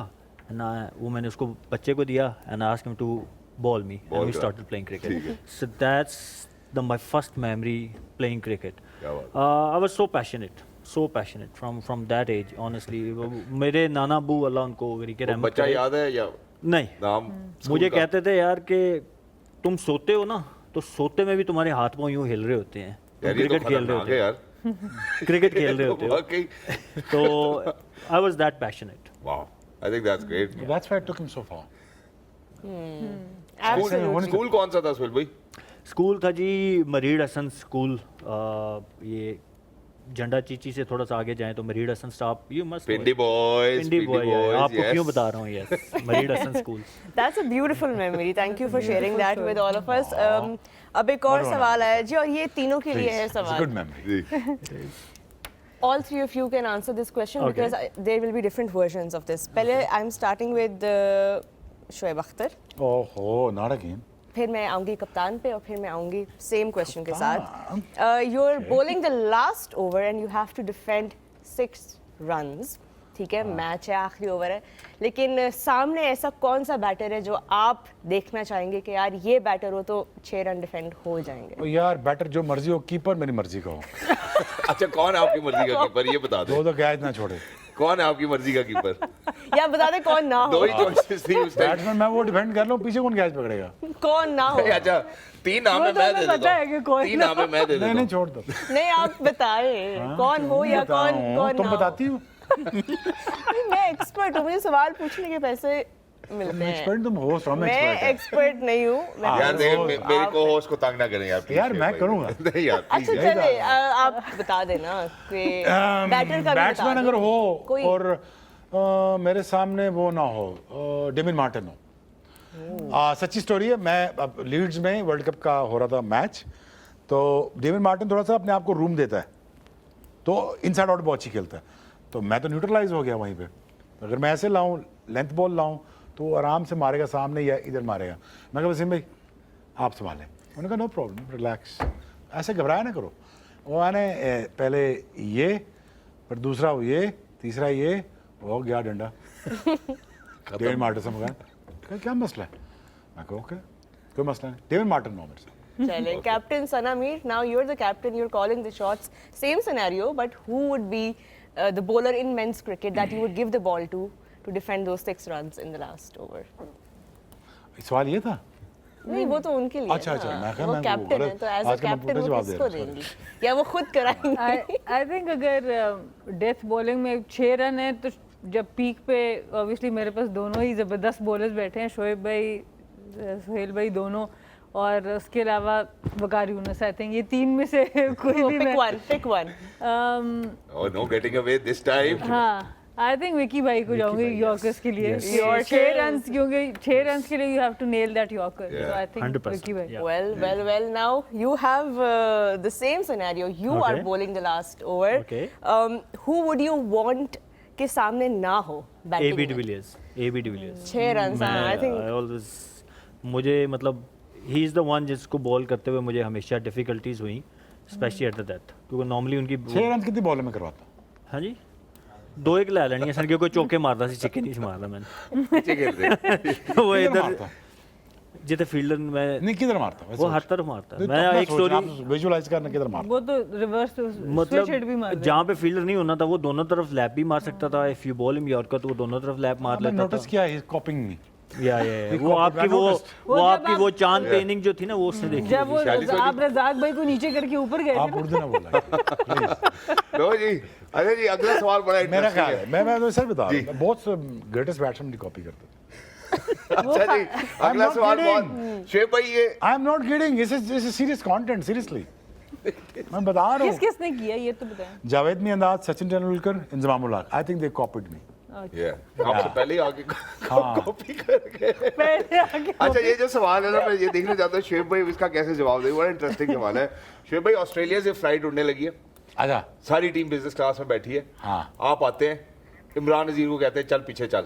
ना वो मैंने उसको बच्चे को दिया and asked him to bowl me and we started playing cricket so that's my first memory playing cricket I was so passionate from that age honestly मेरे नाना अब्बू अल्लाह उनको गरी के रहमत बच्चा करे याद है या नहीं नाम मुझे कहते थे यार कि तुम सोते हो ना तो सोते में भी तुम्हारे हाथ पांव यूं हिल रहे होते हैं तुम क्रिकेट खेल रहे होते यार हो क्रिकेट खेल रहे होते हो वाकई तो I was that passionate wow I think that's great that's why it took him so far Absolutely. School कौन सा था सुहेल भाई स्कूल था जी मरीड हसन स्कूल ये झंडा चीची से थोड़ा सा आगे जाएं तो मरीड Hasan staff you must Pindi boys Pindi boy आपको क्यों बता रहा हूँ यस मरीड Hasan school That's a beautiful memory. Thank you for sharing that with all of us. अब एक और सवाल आया जी और ये तीनों के लिए है इट्स अ सवाल. Good memory All three of you can answer this question Okay. because there will be different versions of this. पहले I'm starting with Shoaib Akhtar. ओहो नॉट अगेन फिर मैं आऊंगी कप्तान पे और फिर मैं आऊंगी सेम क्वेश्चन के साथ. You're bowling the last over and you have to defend 6 runs. ठीक है मैच है आखिरी ओवर है लेकिन सामने ऐसा कौन सा बैटर है जो आप देखना चाहेंगे कि यार ये बैटर हो तो 6 रन डिफेंड हो जाएंगे. ओ यार बैटर जो मर्जी हो कीपर मेरी मर्जी का हो अच्छा कौन है आपकी मर्जी का कीपर ये बता दो दो तो कैच ना छोड़े कौन है आपकी मर्जी का कीपर या बता दे कौन ना दो हो. ही चॉइसेस थी उस टाइम बैट्समैन मैं वो डिफेंड कर लूं पीछे कौन कैच पकड़ेगा कौन ना हो. अच्छा 3 नाम है वो तो मैं हमें दे पता देता है कि हूं कौन 3 नाम है मैं दे नहीं देता नहीं हूं छोड़ दो नहीं आप बताएं कौन हो या कौन कौन तुम ना हो. बताती हो मैं एक्सपर्ट हूँ मुझे सवाल पूछने के पैसे मिलते हैं. एक्सपर्ट तुम होस्ट हो मैं मैं एक्सपर्ट एक्सपर्ट नहीं हूँ. मैं- यार देख मेरे को होस्ट को तंग ना करें यार please, यार, मैं भाई। करूंगा। नहीं यार अच्छा please, चले आप बता देना कि बैटर का भी बता बैट्समैन दो. अगर हो कोई और मेरे सामने वो ना हो डेमिन मार्टिन हो सच्ची स्टोरी है मैं अब लीड्स में वर्ल्ड कप का हो रहा था मैच तो डेमिन मार्टिन थोड़ा सा अपने आप को रूम देता है तो इनसाइड आउट बहुत अच्छी खेलता है तो मैं तो न्यूट्रलाइज हो गया वहीं पे अगर मैं ऐसे लाऊं लेंथ बॉल लाऊं तो वो आराम से मारेगा सामने या इधर मारेगा मैं कहा वसीम भाई आप संभालें उन्होंने कहा नो प्रॉब्लम रिलैक्स ऐसे घबराया ना करो वो मैंने पहले ये फिर दूसरा वो ये तीसरा ये हो गया डंडा डेविड मार्टिन से मगा क्या मसला है मैं कहा ओके कोई मसला नहीं डेविड मार्टिन नो मेरे से चले captain Sana Mir now you are the captain you are calling the shots same scenario but who would be the bowler in men's cricket that you would give the ball to to defend those 6 runs in the last over? सवाल ये था नहीं वो तो उनके लिए अच्छा, अच्छा, मैं कहा वो मैं वो कैप्टन है गलत- तो एज अ आज का मैं कैप्टन पूरा वो जवाब दे किसको रहा हूँ, देंगी या वो खुद कराएंगे? आई थिंक अगर डेथ बॉलिंग में 6 रन है तो जब पीक पे ऑब्वियसली मेरे पास दोनों ही ज़बरदस्त बॉलर्स बैठे हैं, शोएब भाई, सुहेल भाई दोनों, और उसके अलावा वकार यूनुस। आई थिंक ये 3 में से कोई भी pick one. Oh, no getting away this time. हाँ, आई थिंक विकी भाई को जाऊंगी यॉर्कर्स के लिए। Yes. और 6 रन, क्योंकि 6 रन के लिए you have to nail that yorker, Yeah. So I think 100%, Vicky भाई। yeah. Well. Now you have the same scenario. You are Okay. bowling the last over. Okay. Who would you want के सामने ना हो batting AB में? De Villiers, AB de Villiers 6 runs, हाँ, I think- always मुझे मतलब he is the one जिसको ball करते हुए मुझे हमेशा डिफिकल्टीज हुई, स्पेशली एट द डेथ, क्योंकि नॉर्मली उनकी 6 रन कितनी बॉल में करवाता हाँ जी 2-1 ਲੈ ਲੈਣੀ ਸਨ ਕਿਉਂਕਿ ਚੌਕੇ ਮਾਰਦਾ ਸੀ, ਛੱਕੇ ਨਹੀਂ ਮਾਰਦਾ ਮੈਂ पीछे खेल रहे हैं। वो किधर इधर मारता? जिथे फील्डर मैं नहीं किधर मारता वैसे वो हर सोच। तरफ मारता है। नहीं, मैं अपना एक सोचना, स्टोरी आप विजुअलाइज करना किधर मारता वो तो रिवर्स स्विच हिट भी मतलब मार जहाँ पे फील्डर नहीं होना था वो दोनों तरफ लैप भी मार सकता था, if you ball him yorker तो वो दोनों तरफ लैप मार मैंने लेता नोटिस था। किया ही कॉपिंग मी या He वो copied, आपकी I वो noticed. वो वो जब आपकी आप- वो चांद पेनिंग जो थी ना वो उससे देखी जब वो 46 वाली- आप रजाक भाई को नीचे करके ऊपर गए थे आप ना, उर्दू ना बोला प्लीज लो जी, अरे जी अगला सवाल बड़ा मेरा interesting ख्याल है मैं तो सर बता जी। रहा हूँ बहुत ग्रेटेस्ट बैट्समैन की कॉपी करते थे अच्छा जी, अगला not सवाल kidding. बहुत शेब भाई ये I am not kidding this is serious content seriously मैं बता रहा किस हूँ किस ने किया ये तो बताएं। जावेद मियांदाद सचिन तेंदुलकर इंजमामुल हक I think they copied me ये आपसे पहले ही आगे हाँ। कॉपी कर गए। पहले आगे अच्छा ये जो सवाल है ना मैं ये देखना चाहता हूँ शेब भाई इसका कैसे जवाब देंगे, बड़ा इंटरेस्टिंग सवाल है। शेब भाई ऑस्ट्रेलिया से फ्लाइट उड़ने लगी है, अच्छा सारी टीम बिजनेस क्लास में बैठी है, हाँ। आप आते हैं, इमरान नजीर को कहते हैं चल पीछे चल,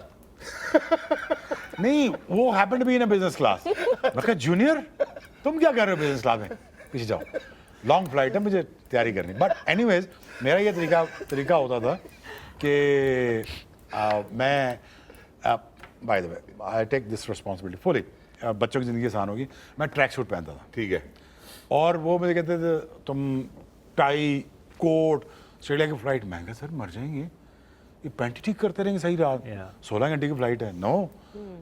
नहीं वो happened be in business class मैं कहा जूनियर तुम क्या कर रहे हो बिजनेस क्लास में, पीछे जाओ लॉन्ग फ्लाइट है मुझे तैयारी करनी। बट एनीवेज मेरा ये तरीका होता था कि मैं by the way I take this responsibility fully, बच्चों की ज़िंदगी आसान होगी, मैं ट्रैक सूट पहनता था ठीक है, और वो मुझे कहते थे तुम टाई कोट ऑस्ट्रेलिया की फ़्लाइट, महंगा सर मर जाएंगे ये पैंटी ठीक करते रहेंगे सही रात Yeah. 16 घंटे की फ़्लाइट है नो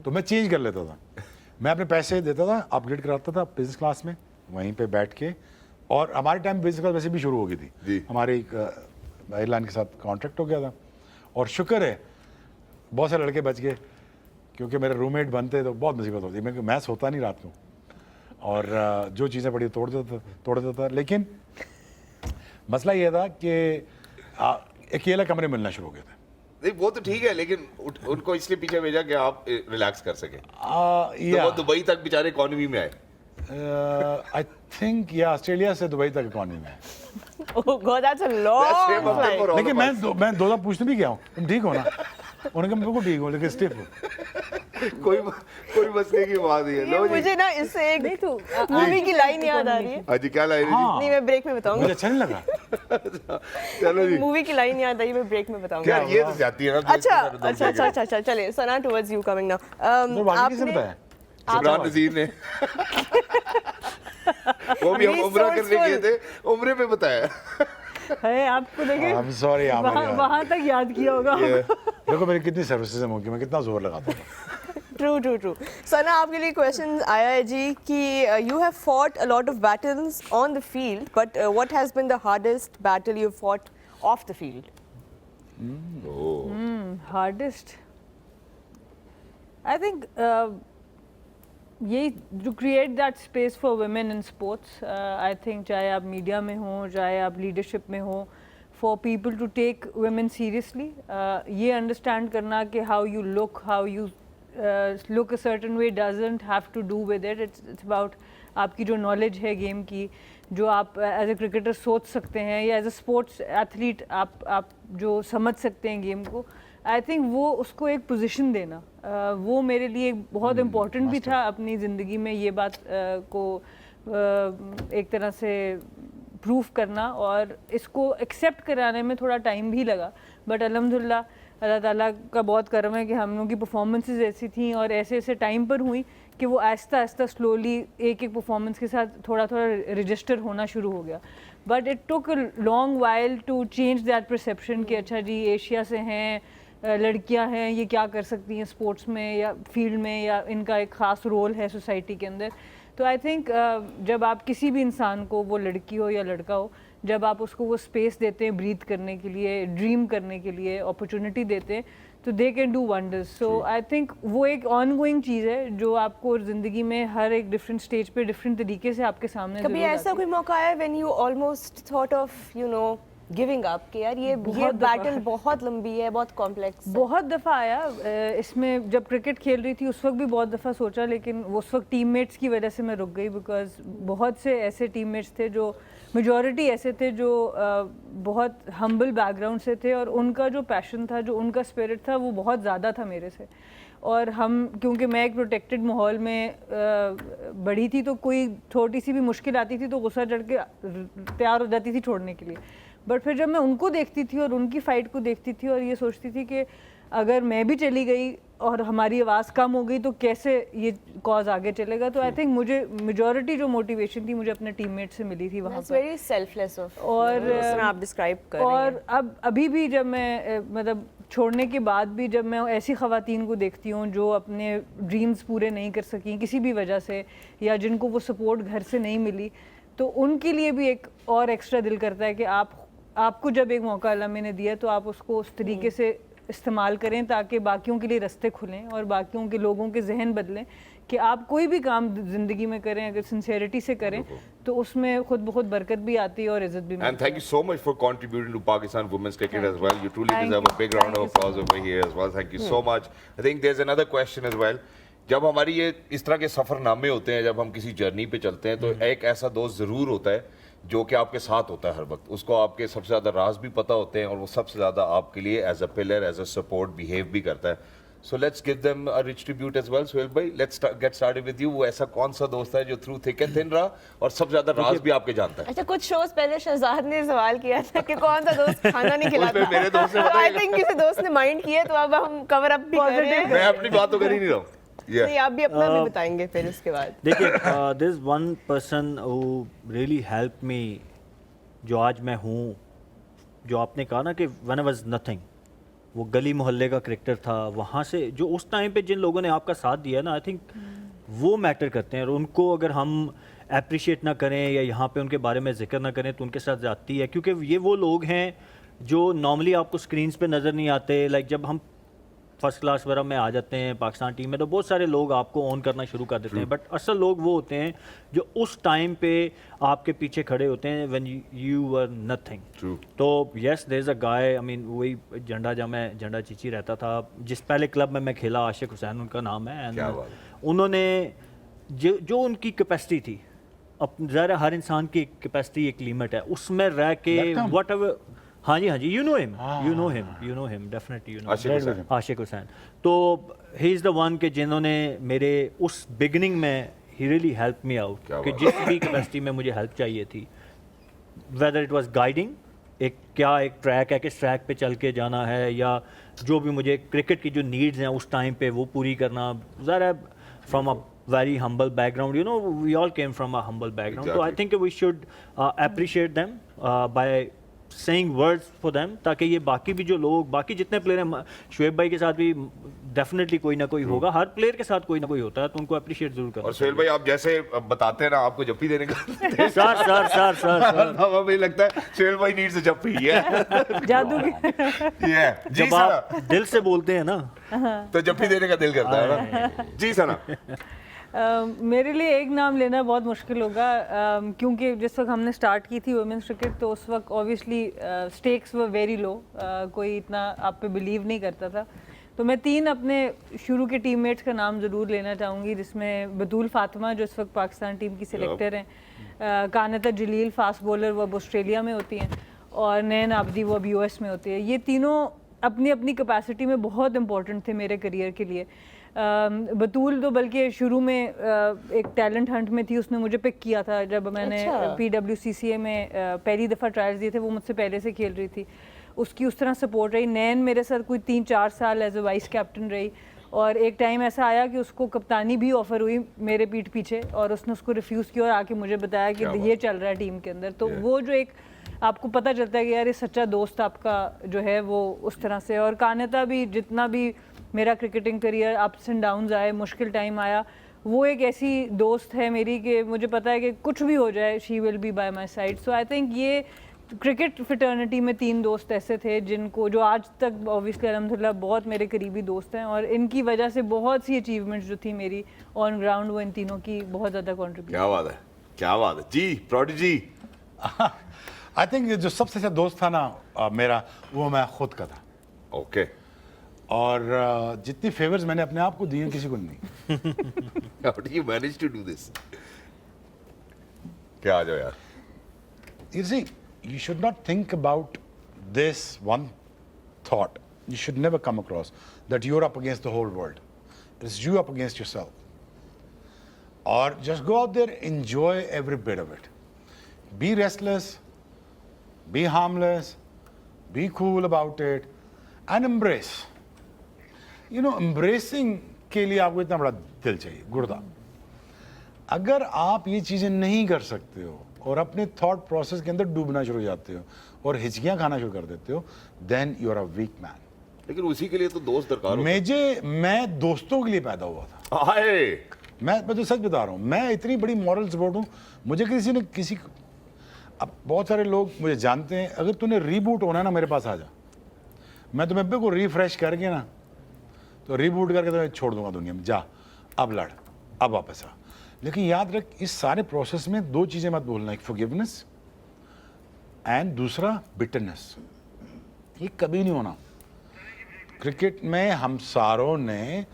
तो मैं चेंज कर लेता था, मैं अपने पैसे देता था अपग्रेड कराता था बिजनेस क्लास में वहीं पे बैठ के, और हमारे टाइम बिजनेस क्लास वैसे भी शुरू हो गई जी। थी, हमारे एक एयरलाइन के साथ कॉन्ट्रैक्ट हो गया था, और शुक्र है बहुत सारे लड़के बच गए क्योंकि मेरे रूममेट बनते तो बहुत मुसीबत होती, मैं सोता नहीं रात को, और जो चीज़ें पड़ी तोड़ देता था। लेकिन मसला ये था कि अकेला कमरे मिलना शुरू हो गए थे। नहीं वो तो ठीक है लेकिन उनको इसलिए पीछे भेजा कि आप रिलैक्स कर सके, तो या वो दुबई तक बेचारे इकोनॉमी में आए। आई थिंक या ऑस्ट्रेलिया से दुबई तक इकॉनमी में है। Oh God, that's a long That's same of them flight. for all लेकिन of us. मैं दो दफा पूछने भी गया हूँ तुम ठीक हो ना, उन्होंने कहा बिल्कुल ठीक हो लेकिन स्टिफ हो। कोई मसले की बात नहीं है। ये लो जी, मुझे ना इससे एक नहीं तो मूवी की लाइन याद आ रही है। हाँ जी क्या लाइन हाँ। नहीं मैं ब्रेक में मुझे बताऊंगी, अच्छा नहीं लगा। चलो जी, मूवी की लाइन याद आई, मैं ब्रेक में बताऊंगी। यार ये तो जाती है ना। अच्छा चलिए सना टुवर्ड्स यू कमिंग नाउ। तो बाकी किसने बताया? इमरान नजीर ने वो भी हम He's उम्रा so करने गए full. थे, उम्रे पे बताया। है आपको देखे I'm sorry, I'm वहाँ sorry. वहाँ तक याद किया होगा। देखो मेरी कितनी सर्विसेज होंगी, मैं कितना जोर लगाता हूँ। ट्रू सना आपके लिए क्वेश्चन आया है जी कि you have fought a lot of battles on the field but what has been the hardest battle you fought off the field? Hardest I think ये to create that space for women in sports. I think चाहे आप media में हो चाहे आप leadership में हो, for people to take women seriously, ये अंडरस्टैंड करना कि how you look look a certain way doesn't have to do with it. It's about आपकी जो नॉलेज है गेम की, जो आप एज ए क्रिकेटर सोच सकते हैं या एज ए स्पोर्ट्स एथलीट आप जो समझ सकते हैं गेम को। आई थिंक वो उसको एक पोजीशन देना, वो मेरे लिए एक बहुत इम्पोर्टेंट भी था अपनी ज़िंदगी में, ये बात को एक तरह से प्रूफ करना, और इसको एक्सेप्ट कराने में थोड़ा टाइम भी लगा, बट अल्हम्दुलिल्लाह अल्लाह ताला का बहुत करम है कि हम लोगों की परफॉर्मेंसेस ऐसी थी और ऐसे ऐसे टाइम पर हुई कि वो आहिस्ता आहिस्ता स्लोली एक एक परफॉर्मेंस के साथ थोड़ा थोड़ा रजिस्टर होना शुरू हो गया। But it took a long while to change that perception कि अच्छा जी एशिया से हैं, लड़कियां हैं ये क्या कर सकती हैं स्पोर्ट्स में या फील्ड में, या इनका एक ख़ास रोल है सोसाइटी के अंदर। तो आई थिंक जब आप किसी भी इंसान को, वो लड़की हो या लड़का हो, जब आप उसको वो स्पेस देते हैं ब्रीथ करने के लिए, ड्रीम करने के लिए अपॉर्चुनिटी देते हैं, तो they can do wonders. So I think वो एक ऑन गोइंग चीज़ है जो आपको ज़िंदगी में हर एक डिफरेंट स्टेज पे डिफरेंट तरीके से आपके सामने कभी ज़रूर ऐसा आती कोई मौका आया when you almost thought of giving up कि यार ये बहुत बैटल बहुत लंबी है, बहुत कॉम्प्लेक्स है? बहुत दफ़ा आया। इसमें जब क्रिकेट खेल रही थी उस वक्त भी बहुत दफ़ा सोचा, लेकिन उस वक्त टीममेट्स की वजह से मैं रुक गई, बिकॉज बहुत से ऐसे टीममेट्स थे जो, मेजॉरिटी ऐसे थे जो बहुत हम्बल बैकग्राउंड से थे, और उनका जो पैशन था, जो उनका स्पिरिट था, वो बहुत ज़्यादा था मेरे से। और हम, क्योंकि मैं एक प्रोटेक्टेड माहौल में बड़ी थी, तो कोई छोटी सी भी मुश्किल आती थी तो गुस्सा चढ़ के तैयार हो जाती थी छोड़ने के लिए। बट फिर जब मैं उनको देखती थी और उनकी फ़ाइट को देखती थी और ये सोचती थी कि अगर मैं भी चली गई और हमारी आवाज़ कम हो गई तो कैसे ये कॉज आगे चलेगा। तो आई थिंक मुझे मेजॉरिटी जो मोटिवेशन थी मुझे अपने टीममेट से मिली थी वहाँ That's पर। very selfless of और जिस तरह आप डिस्क्राइब कर रही हैं। और अब अभी भी जब मैं मतलब छोड़ने के बाद भी जब मैं ऐसी ख़वातीन को देखती हूँ जो अपने ड्रीम्स पूरे नहीं कर सकी किसी भी वजह से, या जिनको वो सपोर्ट घर से नहीं मिली, तो उनके लिए भी एक और एक्स्ट्रा दिल करता है कि आपको जब एक मौका अल्लाह ने दिया तो आप उसको उस तरीके से इस्तेमाल करें ताकि बाकियों के लिए रास्ते खुलें और बाकियों के लोगों के जहन बदलें कि आप कोई भी काम ज़िंदगी में करें अगर सिंसेरिटी से करें तो उसमें खुद ब खुद बरकत भी आती है और इज़्ज़त भी मिलती है। And thank you so much for contributing to Pakistan women's cricket Thank as well. You truly Thank deserve you. a big round Thank of you so applause over here as well. Thank you so much. I think there's another question as well. जब हमारी ये इस तरह के सफ़रनामे होते हैं, जब हम किसी जर्नी पे चलते हैं, तो एक ऐसा दोस्त ज़रूर होता है जो कि आपके साथ होता है हर वक्त। उसको आपके सबसे ज़्यादा राज भी पता होते हैं और वो सबसे ज़्यादा आपके लिए as a pillar, as a support behave भी करता है। So let's give them a rich tribute as well. Sohail भाई, let's get started with you. वो ऐसा कौन सा दोस्त है जो थ्रू थिक एंड थिन रहा और सबसे ज़्यादा राज भी आपके जानता है? अच्छा, कुछ शोज पहले शहजाद ने सवाल किया था कि कौन सा दोस्त खाना नहीं खिलाता। उसमें मेरे दोस्त ने आई थिंक किसी दोस्त ने माइंड किया, तो अब हम कवर अप भी कर रहे हैं। मैं अपनी बात तो कर ही नहीं रहा हूँ। नहीं, आप भी अपना भी बताएंगे फिर उसके बाद। देखिए, this one person who really help me, जो आज मैं हूँ, जो आपने कहा ना कि व्हेन आई वाज नथिंग, वो गली मोहल्ले का क्रिकेटर था, वहाँ से जो उस टाइम पे जिन लोगों ने आपका साथ दिया ना, आई थिंक वो मैटर करते हैं। और उनको अगर हम अप्रिशिएट ना करें या यहाँ पे उनके बारे में जिक्र ना करें तो उनके साथ जाती है, क्योंकि ये वो लोग हैं जो नॉर्मली आपको स्क्रीन्स पे नज़र नहीं आते। लाइक जब हम फर्स्ट क्लास वगैरह में आ जाते हैं पाकिस्तान टीम में तो बहुत सारे लोग आपको ऑन करना शुरू कर देते हैं, बट असल लोग वो होते हैं जो उस टाइम पे आपके पीछे खड़े होते हैं व्हेन यू वर नथिंग। तो yes, there is a guy, I mean वही जंडा, जब मैं जंडा चीची रहता था, जिस पहले क्लब में मैं खेला, आशिक हुसैन उनका नाम है। एंड उन्होंने जो उनकी कैपेसिटी थी, अब ज़रा हर इंसान की कैपेसिटी एक लिमिट है, उसमें रह के वट एवर। हाँ जी, you know him definitely, you know Ashiq Hussain. तो ही इज़ द वन के जिन्होंने मेरे उस बिगनिंग में he really help me out कि जिस भी कैपेसिटी में मुझे हेल्प चाहिए थी, वेदर इट वाज गाइडिंग, एक ट्रैक है, किस ट्रैक पे चल के जाना है, या जो भी मुझे क्रिकेट की जो नीड्स हैं उस टाइम पे वो पूरी करना। ज़रा from a very humble background, you know, we all came from a humble background. So I think we should appreciate them by saying words for them, ताकि ये बाकी भी जो लोग, बाकी जितने प्लेयर हैं, शुएब भाई के साथ भी डेफिनेटली कोई ना कोई होगा, हर प्लेयर के साथ कोई ना कोई होता है, तो उनको अप्रिशिएट जरूर करना। और सोहेल भाई, आप जैसे बताते हैं ना, आपको जप्पी देने का सर हमें लगता है सोहेल भाई नीड्स अ जप्पी। जादू की जी जब आप दिल से बोलते हैं ना तो जप्पी देने का दिल करता है ना। जी सना। मेरे लिए एक नाम लेना बहुत मुश्किल होगा, क्योंकि जिस वक्त हमने स्टार्ट की थी वुमेंस क्रिकेट तो उस वक्त obviously stakes were very low, कोई इतना आप पे बिलीव नहीं करता था। तो मैं 3 अपने शुरू के टीममेट्स का नाम ज़रूर लेना चाहूँगी, जिसमें बतूल फातिमा जो इस वक्त पाकिस्तान टीम की सिलेक्टर हैं, कानता जलील फास्ट बॉलर, वो अब ऑस्ट्रेलिया में होती हैं, और नैन आबदी वो अब US में होती है। ये तीनों अपनी अपनी कैपेसिटी में बहुत इंपॉर्टेंट थे मेरे करियर के लिए। बतूल तो बल्कि शुरू में एक टैलेंट हंट में थी, उसने मुझे पिक किया था जब मैंने PWCCA में पहली दफ़ा ट्रायल्स दिए थे, वो मुझसे पहले से खेल रही थी, उसकी उस तरह सपोर्ट रही। नैन मेरे साथ कोई 3-4 साल एज ए वाइस कैप्टन रही, और एक टाइम ऐसा आया कि उसको कप्तानी भी ऑफ़र हुई मेरे पीठ पीछे, और उसने उसको रिफ्यूज़ किया और आके मुझे बताया कि ये चल रहा है टीम के अंदर। तो वो जो एक आपको पता चलता है कि यार ये सच्चा दोस्त आपका जो है वो उस तरह से। और कान्यता भी, जितना भी मेरा cricketing career ups and downs आए, मुश्किल टाइम आया, वो एक ऐसी दोस्त है मेरी कि मुझे पता है कि कुछ भी हो जाए she will be bye my side. So I think ये क्रिकेट फ्रेटर्निटी में 3 दोस्त ऐसे थे जिनको, जो आज तक ऑब्वियसली अल्हम्दुलिल्लाह बहुत मेरे करीबी दोस्त हैं, और इनकी वजह से बहुत सी अचीवमेंट्स जो थी मेरी ऑन ग्राउंड, वो इन तीनों की बहुत ज़्यादा कॉन्ट्रीब्यूट। क्या बात है, क्या बात है जी। प्रोडिजी, आई थिंक जो सबसे अच्छा दोस्त था ना मेरा, वो मैं खुद का था। ओके। और जितनी फेवर्स मैंने अपने आप को दिए हैं, किसी को नहीं। How do you manage to do this? क्या आ जाओ यार। You see, you should not think about this one thought. You should never come across that you're up against the whole world. It's you up against yourself. Or just go out there, enjoy every bit of it. Be restless, be harmless, be cool about it, and embrace. You know, embracing के लिए आपको इतना बड़ा दिल चाहिए, गुर्दा। अगर आप ये चीज़ें नहीं कर सकते हो और अपने थॉट प्रोसेस के अंदर डूबना शुरू हो जाते हो और हिचकियां खाना शुरू कर देते हो, then you are a weak man. लेकिन उसी के लिए तो दोस्त दरकार होते हैं। मैं दोस्तों के लिए पैदा हुआ था। हाय, मैं तो सच बता रहा हूँ, मैं इतनी बड़ी मॉरल सपोर्ट हूँ। मुझे किसी ने अब बहुत सारे लोग मुझे जानते हैं, अगर तूने रीबूट होना है ना, मेरे पास आ जा, मैं तुम्हें को रिफ्रेश करके ना, तो रीबूट करके तुम्हें छोड़ दूंगा दुनिया में। जा, अब लड़, अब वापस आ। लेकिन याद रख, इस सारे प्रोसेस में 2 चीज़ें मत भूलना, एक फॉरगिवनेस एंड दूसरा बिटरनेस। ये कभी नहीं होना। क्रिकेट में हम सारों ने,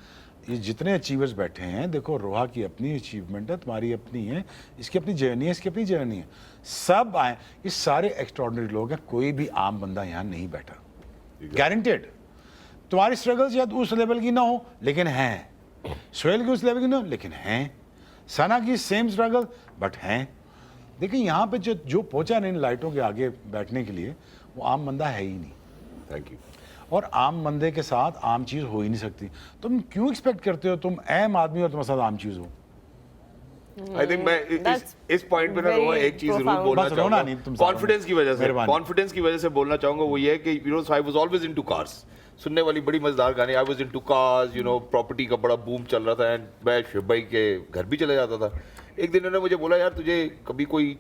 ये जितने अचीवर्स बैठे हैं, देखो रोहा की अपनी अचीवमेंट है, तुम्हारी अपनी है, इसकी अपनी जर्नी है, इसकी अपनी जर्नी है, सब आए, ये सारे एक्स्ट्रॉर्डिनरी लोग हैं। कोई भी आम बंदा यहाँ नहीं बैठा, गारंटेड। तुम्हारी स्ट्रगल्स या उस लेवल की ना हो, लेकिन हैं। सोहेल की उस लेवल की ना हो, लेकिन हैं। सना की सेम स्ट्रगल, बट हैं। देखिए यहाँ पे जो पहुंचा नहीं इन लाइटों के आगे बैठने के लिए, वो आम बंदा है ही नहीं। Thank you. और आम बंदे के साथ आम चीज़ हो ही नहीं सकती। तुम क्यों एक्सपेक्ट करते हो तुम आम आदमी और तुम्हारे साथ आम चीज़ हो? आई थिंक मैं इस पॉइंट पे ना रोमा एक चीज जरूर बोलना बस रोना नहीं, चाहूंगा। तुम कॉन्फिडेंस की वजह से, मेहरबानी। कॉन्फिडेंस की वजह से बोलना चाहूंगा वो ये है कि you know I was always into cars. सुनने वाली बड़ी मजेदार गाने, I was into cars, you know property का बड़ा बूम चल रहा था एंड मैं शुभ भाई के घर भी चले जाता था। एक दिन उन्होंने मुझे बोला, यार तुझे कभी कोई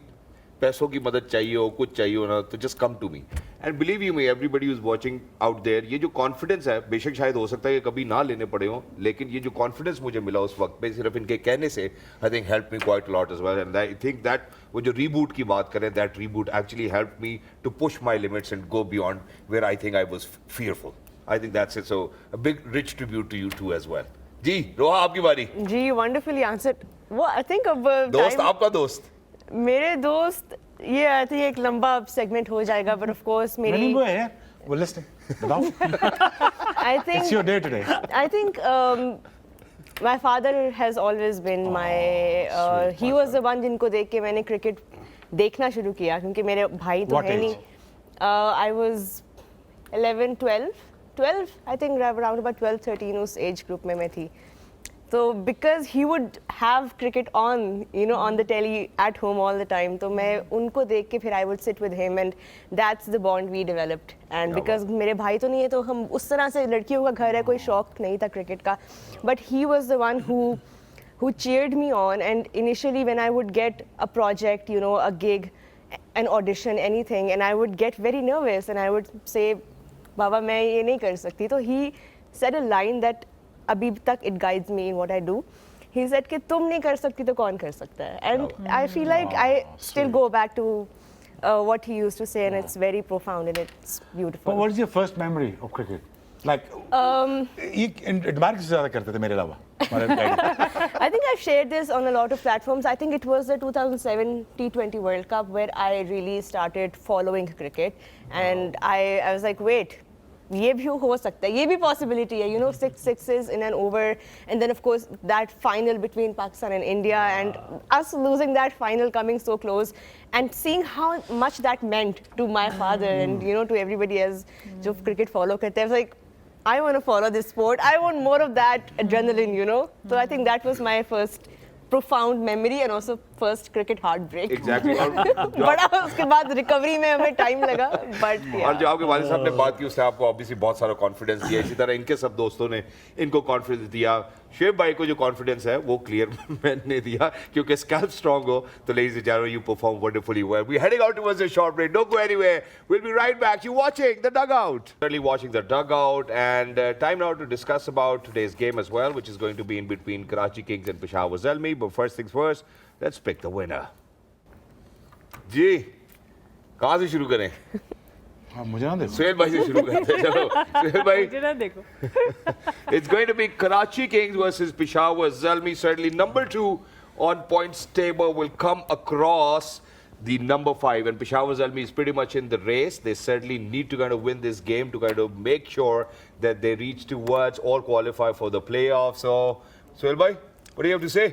पैसों की मदद चाहिए हो, कुछ चाहिए हो ना, तो just come to me. And believe you me, everybody is watching out there, ये जो कॉन्फिडेंस है, बेशक शायद हो सकता है कि कभी ना लेने पड़े हो, लेकिन ये जो कॉन्फिडेंस मुझे मिला उस वक्त पे सिर्फ इनके कहने से, I think help me quite lot as well. And I think that वो जो रीबूट की बात करें, that reboot actually help me to push my limits and go beyond where I think I was fearful. I think that's it. So a big rich tribute to you too as well. जी रोहा, आपकी बारी। जी, wonderfully answered. वो I think अब दोस्त, आपका दोस्त, मेरे दोस्त, ये आई थिंक एक लंबा सेगमेंट हो जाएगा, बट ऑफ कोर्स मेरी, वो है, वो लिस्टिंग बताओ। I think It's your day today. I think my father has always been my. He was the one जिनको देख के मैंने क्रिकेट देखना शुरू किया, क्योंकि मेरे भाई तो What है age? नहीं। I was 11, 12 I think around about 12, 13 उस एज ग्रुप में मैं थी। तो because he would have cricket on, you know, on the telly at home all the time, तो मैं उनको देख के फिर I would sit with him and that's the bond we developed. And because मेरे भाई तो नहीं है, तो हम उस तरह से, लड़कियों का घर है, कोई शौक नहीं था क्रिकेट का, but he was the one who cheered me on. And initially when I would get a project, you know, a gig, an audition, anything, and I would get very nervous and I would say, बाबा मैं ये नहीं कर सकती, तो he said a line that अभी तक it guides me in what I do. He said कि तुम नहीं कर सकती तो कौन कर सकता है? And I feel like I still go back to what he used to say, and it's very profound and it's But beautiful. what is your first memory of cricket? Like, ये एडमायर किससे ज़्यादा करते थे मेरे अलावा? हमारे daddy. I think I've shared this on a lot of platforms. I think it was the 2007 T20 World Cup where I really started following cricket, and I was like, wait, ये भी हो सकता है, ये भी possibility है, you know, 6 sixes in an over, and then of course that final between Pakistan and India, and us losing that final, coming so close, and seeing how much that meant to my father and, you know, to everybody else जो cricket follow करते हैं. I was like, I want to follow this sport. I want more of that adrenaline, you know. So I think that was my first profound memory and also first cricket heartbreak. Exactly. बड़ा उसके बाद recovery में हमें time लगा, but और जो आपके वालिद साहब ने बात की उससे आपको ऑब्वियसली बहुत सारा कॉन्फिडेंस दिया, इसी तरह इनके सब दोस्तों ने इनको कॉन्फिडेंस दिया। शेब भाई को जो कॉन्फिडेंस है वो क्लियर मैंने दिया क्योंकि स्कैल्प स्ट्रांग हो तो ladies and gentleman you perform wonderfully well. We heading out towards a short break, don't go anywhere, we'll be right back. You watching the dugout, certainly watching the dugout, and time now to discuss about today's game as well, which is going to be in between Karachi Kings and Peshawar Zalmi. But first things first, let's pick the winner. जी कहाँ से शुरू करें? हाँ मुझे ना दे सुहेल भाई से शुरू करते हैं। चलो सुहेल भाई, मुझे ना देखो। it's going to be Karachi Kings versus Peshawar Zalmi. Certainly number 2 on points table will come across the number 5, and Peshawar Zalmi is pretty much in the race. They certainly need to kind of win this game to kind of make sure that they reach towards or qualify for the playoffs. So Suhail bhai, what do you have to say?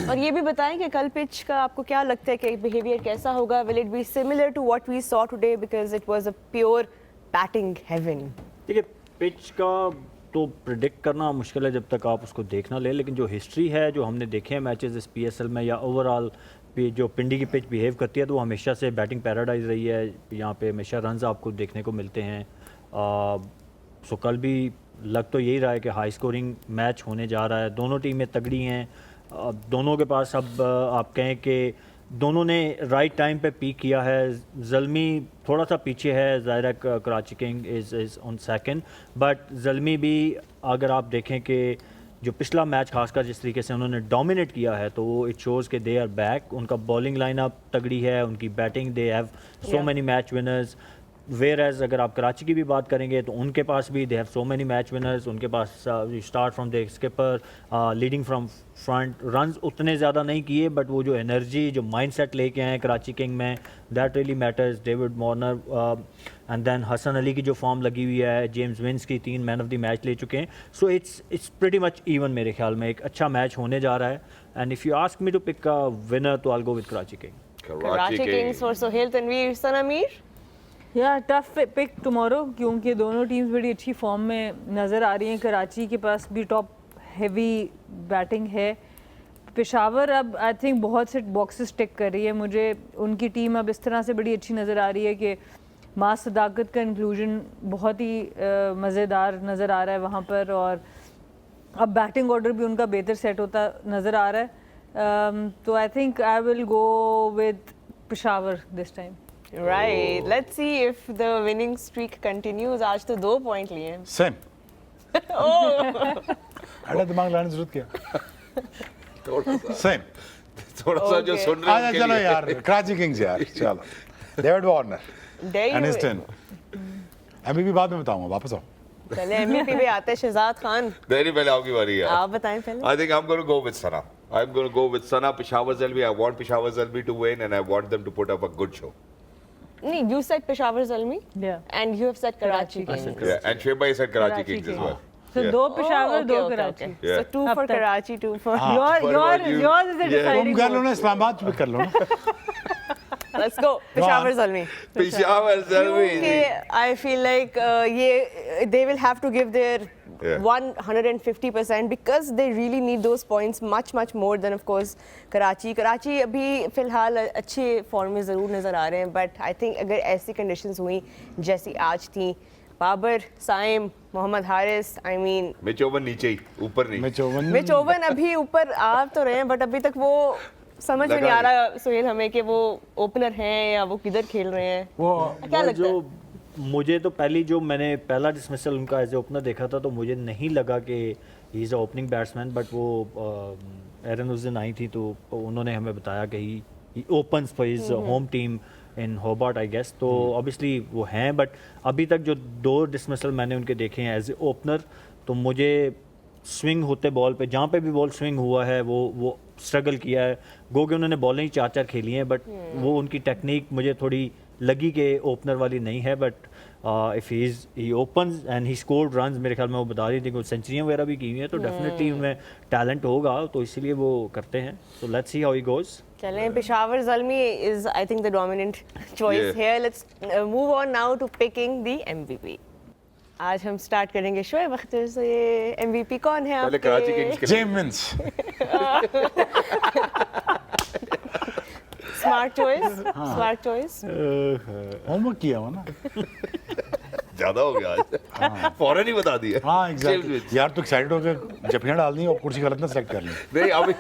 और ये भी बताएं कि कल pitch का आपको क्या लगता है कि बिहेवियर कैसा होगा? Will it be similar to what we saw today because it was a pure batting heaven? देखिए पिच का तो प्रिडिक्ट करना मुश्किल है जब तक आप उसको देख ना लें, लेकिन जो हिस्ट्री है, जो हमने देखे हैं मैचेस इस PSL में या ओवरऑल जो पिंडी की पिच बिहेव करती है तो वो हमेशा से बैटिंग पैराडाइज रही है। यहाँ पे हमेशा रन्स आपको देखने को मिलते हैं। सो कल भी लग तो यही रहा है कि हाई स्कोरिंग मैच होने जा रहा है। दोनों टीमें तगड़ी हैं, दोनों के पास अब आप कहें कि दोनों ने राइट टाइम पे पीक किया है। ज़ल्मी थोड़ा सा पीछे है, ज़ाहिर है Karachi king is on second, but Zalmi भी अगर आप देखें कि जो पिछला मैच खासकर जिस तरीके से उन्होंने डोमिनेट किया है तो वो इट शोज़ के दे आर बैक। उनका बॉलिंग लाइनअप तगड़ी है, उनकी batting, they have so many match winners. Whereas अगर आप कराची की भी बात करेंगे तो उनके पास भी they have so many match winners. उनके पास start from the skipper, leading from front, runs उतने ज़्यादा नहीं किए बट वो जो एनर्जी, जो माइंडसेट लेके आए कराची किंग में, that really matters. David Warner and then Hasan Ali की जो फॉर्म लगी हुई है, जेम्स विंस की 3 मैन ऑफ द मैच ले चुके हैं। So it's pretty much even. मेरे ख्याल में एक अच्छा मैच होने जा रहा है, and if you ask me to pick a winner तो I will go with Karachi king. Karachi Kings for Sohail Tanveer, Sanamir. या टफ पिक टुमारो क्योंकि दोनों टीम्स बड़ी अच्छी फॉर्म में नज़र आ रही हैं। कराची के पास भी टॉप हेवी बैटिंग है। पेशावर अब आई थिंक बहुत से बॉक्सेस टिक कर रही है। मुझे उनकी टीम अब इस तरह से बड़ी अच्छी नज़र आ रही है कि मास सदाकत का इंक्लूजन बहुत ही मज़ेदार नज़र आ रहा है वहाँ पर, और अब बैटिंग ऑर्डर भी उनका बेहतर सेट होता नज़र आ रहा है। तो आई think I will go with Peshawar this time. Right. Let's see if the winning streak continues. आज तो 2 पॉइंट लिए हैं। सेम अड़ा दिमाग लाने की जरूरत क्या? सेम थोड़ा सा जो सुन रहे हैं आजा उनके चलो लिए। यार कराची किंग्स यार चलो। David Warner There you Aniston MVP बाद में बताऊंगा, वापस आओ। पहले MVP पे आते हैं शहजाद खान। नहीं पहले आपकी बारी है। आप बताएं पहले। I think I'm going to go with Sana. I'm going to go with Sana. Peshawar Zalmi. I want Peshawar Zalmi to win, and I want them to put up a good show. नहीं, you said Peshawar Zalmi Yeah. and you have said Karachi Karachi Kings. Yeah, and Sheba said Karachi Karachi Kings as Kings. well. So Yeah. 2 Peshawar, 2 okay, Karachi. okay. Yeah. So 2 अब for तक। Karachi, 2 for. What about you? Yours is a Yeah. deciding तुम कर लो vote. ना, इस्लामाबाद भी कर लो ना। Let's go. Peshawar Zalmi. Peshawar Zalmi. क्योंकि I feel like ये they will have to give their Yeah. 150% because they really need those points much more than of course Karachi. Karachi अभी फिलहाल अच्छे फॉर्म में ज़रूर नज़र आ रहे हैं, but I think अगर ऐसी conditions हुई जैसी आज थी, Babar, Saim, Mohammad Haris, I mean Mitch Owen नीचे ही, ऊपर नहीं। मिच ओवन अभी ऊपर आ तो रहे हैं बट अभी तक वो समझ में नहीं आ रहा सुहेल हमें कि वो ओपनर हैं या वो किधर खेल रहे हैं। क्या लगता है? जो मुझे तो जो मैंने पहला डिसमिसल उनका एज ए ओपनर देखा था तो मुझे नहीं लगा कि he is a opening batsman, but वो एरन उस दिन आई थी तो उन्होंने हमें बताया कि he opens for his home team in Hobart I guess. तो ऑब्वियसली वो हैं, बट अभी तक जो 2 डिसमिसल मैंने उनके देखे हैं एज ए ओपनर तो मुझे स्विंग होते बॉल पे, जहाँ पे भी बॉल स्विंग हुआ है वो स्ट्रगल किया है। गो के उन्होंने बॉलिंग 4 खेली हैं बट वो उनकी टेक्निक मुझे थोड़ी लगी कि ओपनर वाली नहीं है। But if he opens and he scored runs, मेरे ख्याल में वो बता रही थी कि सेंचुरियाँ वगैरह भी की हुई हैं तो डेफिनेटली उनमें टैलेंट होगा, तो इसीलिए वो करते हैं। So let's see how he goes. चलें, Peshawar Zalmi is I think the dominant choice Yeah. here. Let's move on now to picking the MVP. आज हम स्टार्ट करेंगे शोएब अख्तर से। MVP कौन है पहले कराची आपके? किंग्स के जेमिन्स smart choice, smart choice. Homework किया हुआ ना। ज्यादा हो गया आज, फौरन ही बता दिया। हाँ James एग्जैक्टली Woods। यार, तू एक्साइटेड होकर जफियाँ डाल दी और कुर्सी गलत ना सेलेक्ट कर ली। नहीं अभी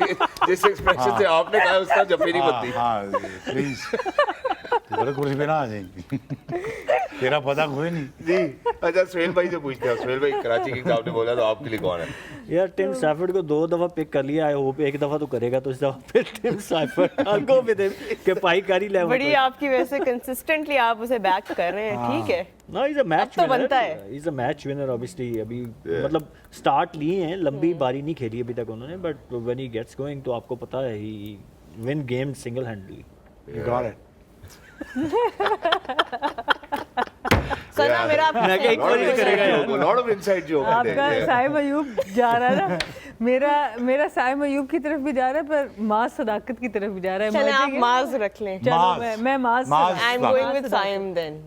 जिस एक्सप्रेशन से आपने कहा उसका जफी नहीं बनती। हाँ प्लीज, गलत कुर्सी पे ना आ जाएगी। तेरा पता कोई नहीं। जी अच्छा, सुहेल भाई से पूछते हैं। सुहेल भाई, कराची किंग्स आपने बोला तो आपके लिए कौन है? यार टिम सैफर्ड को 2 दफ़ा पिक कर लिया, आई होप एक दफ़ा तो करेगा, तो इस दफ़ा फिर Tim Seifert I'll go with him के पाई कारी लेवल बड़ी आपकी वैसे कंसिस्टेंटली आप उसे बैक कर रहे हैं, ठीक है। ना इज अ मैच अब तो बनता है। Is a match winner obviously. अभी मतलब स्टार्ट लिए हैं, लंबी बारी नहीं खेली अभी तक उन्होंने, but when he gets going तो आपको पता है he win game single handedly. Got it. Sana मेरा मैं क्या एक बार ही करेगा यार। लॉट ऑफ इनसाइड जोक आपका साइम अयूब जा रहा है ना, मेरा साइम अयूब की तरफ भी जा रहा है, पर माज सदाकत की तरफ भी जा रहा है। चलें आप मजे के- माज रख लें। चलो माज। मैं Maaz Maaz. I am Maaz going with Saim then.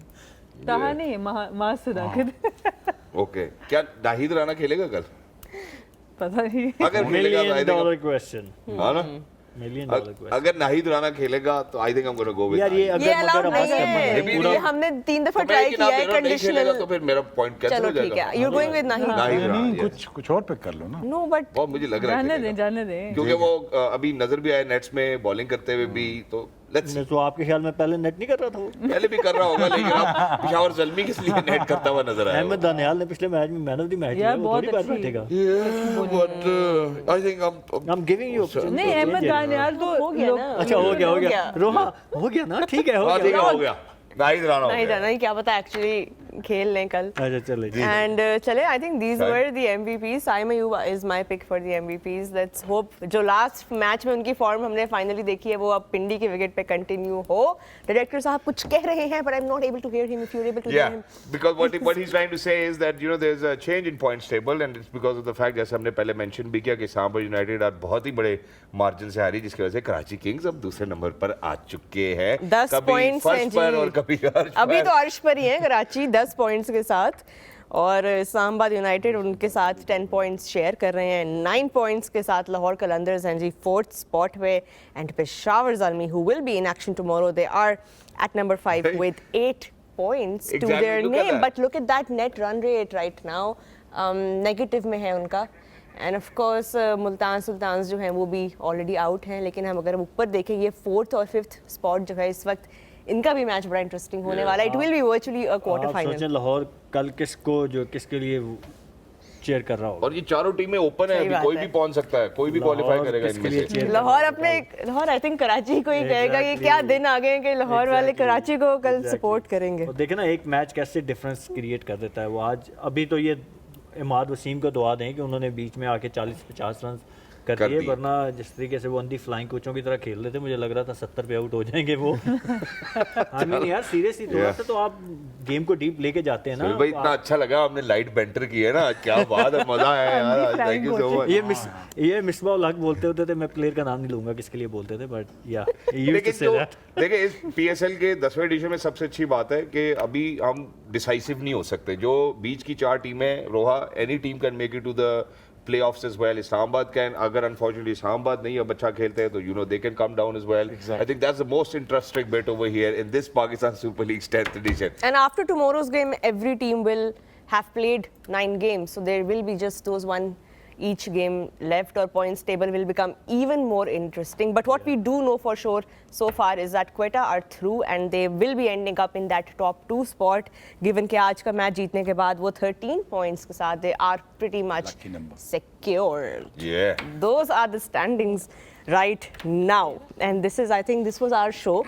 कहा नहीं है माज सदाकत। ओके, क्या नाहिद राणा खेलेगा कल? पता नहीं। अगर खेलेगा तो आई $1 थिंक, million क्वेश्चन, हाँ ना, $1 million क्वेश्चन। अगर नाहिद राणा खेलेगा तो आई think I am gonna go with यार ये नाहिद। ये अगर अलाउड मगर नहीं हमारे है, ये भी ये नहीं। हमने 3 दफा तो मैं ट्राई एक ही नाम किया दे है रहा हूँ, नहीं खेलेगा कंडीशनल। तो फिर मेरा पॉइंट कैंसिल चलो हो ठीक जाएगा। है, you going with Nahid. Nahid Rana, नहीं, yes। कुछ और पिक कर लो ना। नो बट वो मुझे लग रहा है जाने दे खेलेगा। जाने दे। क्योंकि वो अभी नजर भी आया नेट्स में बॉलिंग करते हुए भी, तो लेट्स मैं तो आपके ख्याल में पहले नेट नहीं कर रहा था वो? पहले भी कर रहा होगा, लेकिन अब पेशावर ज़ल्मी किस लिए नेट करता हुआ नजर आया? अहमद दानियाल ने पिछले मैच में मैन ऑफ द मैच यार, लिया, वो बहुत थोड़ी बार अच्छी- बैठेगा। But I think I am giving you नहीं, अहमद दानियाल तो हो गया लोग- ना। अच्छा हो गया रोहा हो गया ना, ठीक है हो हाँ ठीक गया। है, हो गया। नाहिद राणा हो नहीं गया। जाना, क्या पता एक्चुअली खेल लें कल। अच्छा चले जी। And चले, I think these Fine. were the MVPs. Saim Ayub is my pick for the MVPs. Let's hope जो लास्ट मैच में उनकी फॉर्म हमने फाइनली देखी है वो अब पिंडी के विकेट पे कंटिन्यू हो। डायरेक्टर साहब कुछ कह रहे हैं, but I'm not able to hear him. If you're able to hear Yeah, him. because what he's trying to say is that there's a change in points table and it's because of the fact, जैसे हमने पहले mention भी किया कि Islamabad United आज बहुत ही बड़े margin से हारी, जिसकी वजह से कराची किंग्स अब दूसरे नंबर पर आ चुके हैं। 10 कभी points फर्स्ट हैं पर जी। और कभी अर्श अभी पर। तो अर्श पर ही है कराची 10 पॉइंट्स के साथ, और इस्लामाबाद यूनाइटेड उनके साथ 10 पॉइंट्स शेयर कर रहे हैं। 9 पॉइंट्स के साथ लाहौर कलंदर्स हैं जी 4th स्पॉट पे, and Peshawar Zalmi who will be in action tomorrow, they are at number 5 with 8 points to Exactly, their look at name. that. But look at that net run rate right now, negative में है उनका। End of course Multan Sultan जो हैं वो भी already out हैं, लेकिन हम अगर ऊपर देखें ये 4th और 5th स्पॉट जो है इस वक्त, इनका भी मैच बड़ा इंटरेस्टिंग होने वाला है। It will be virtually a quarter आप सोचें फाइनल। लाहौर कल किसके लिए चेयर कर रहा होगा। और ये चारों टीमें ओपन है, सही अभी बात कोई है। भी पहुंच सकता है, कोई भी क्वालिफाई लाहौर करेगा किसके इनमें लिए से। cheer Lahore I think Karachi को ही कहेगा कि क्या दिन आ गए हैं कि लाहौर वाले कराची को कल सपोर्ट करेंगे। और देखे ना एक मैच कैसे डिफरेंस क्रिएट कर देता है वो। आज अभी तो ये इमाद वसीम को दुआ दें कि उन्होंने बीच में आके 40-50 रन कर कर दिए, दिए। वरना जिस तरीके से वो अंधी फ्लाइंग कोचों की तरह खेल रहे थे मुझे लग रहा था 70 पे आउट हो जाएंगे वो। आई मीन यार सीरियसली थोड़ा सा तो आप गेम को डीप लेके जाते हैं ना। सुहेल भाई इतना अच्छा लगा आपने लाइट बेंटर की है ना, क्या बात है, मजा आया यार, थैंक यू सो मच। ये मिसबाह उल हक बोलते होते थे, मैं प्लेयर का नाम नहीं लूंगा किसके लिए बोलते थे, बट या लेकिन जो देखिए इस PSL के 10वें एडिशन में सबसे अच्छी बात है कि अभी हम डिसाइसिव नहीं हो सकते। जो बीच की 4 टीमें, Roha, any team can make it to the playoffs as well. Islamabad can, अगर unfortunately Islamabad नहीं अब अच्छा खेलते हैं तो they can come down as well. I think that's the most interesting bit over here in this Pakistan Super League's 10th edition. And after tomorrow's game, every team will have played 9 games, so there will be just those one each game left, or points table will become even more interesting. But what we do know for sure so far is that Quetta are through and they will be ending up in that top 2 spot, given कि आज का match जीतने के बाद वो 13 points के साथ they are pretty much Lucky number. secured. Yeah. Those are the standings right now, and this is, I think this was our show,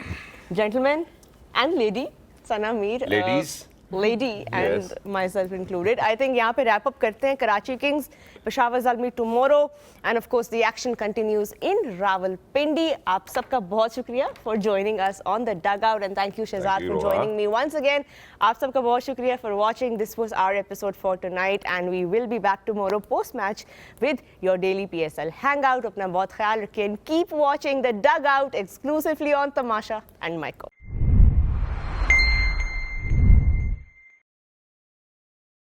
gentlemen and lady, Sana Mir, Ladies. lady and Yes. myself included. I think यहाँ पे wrap up करते हैं Karachi Kings Peshawar Zalmi tomorrow, and of course the action continues in Rawalpindi. आप सबका बहुत शुक्रिया for joining us on the dugout, and thank you Shehzad you, for Roha. joining me once again. आप सबका बहुत शुक्रिया for watching. This was our episode for tonight, and we will be back tomorrow post match with your daily PSL hangout. अपना बहुत ख्याल रखिए and keep watching the dugout exclusively on Tamasha and Myco.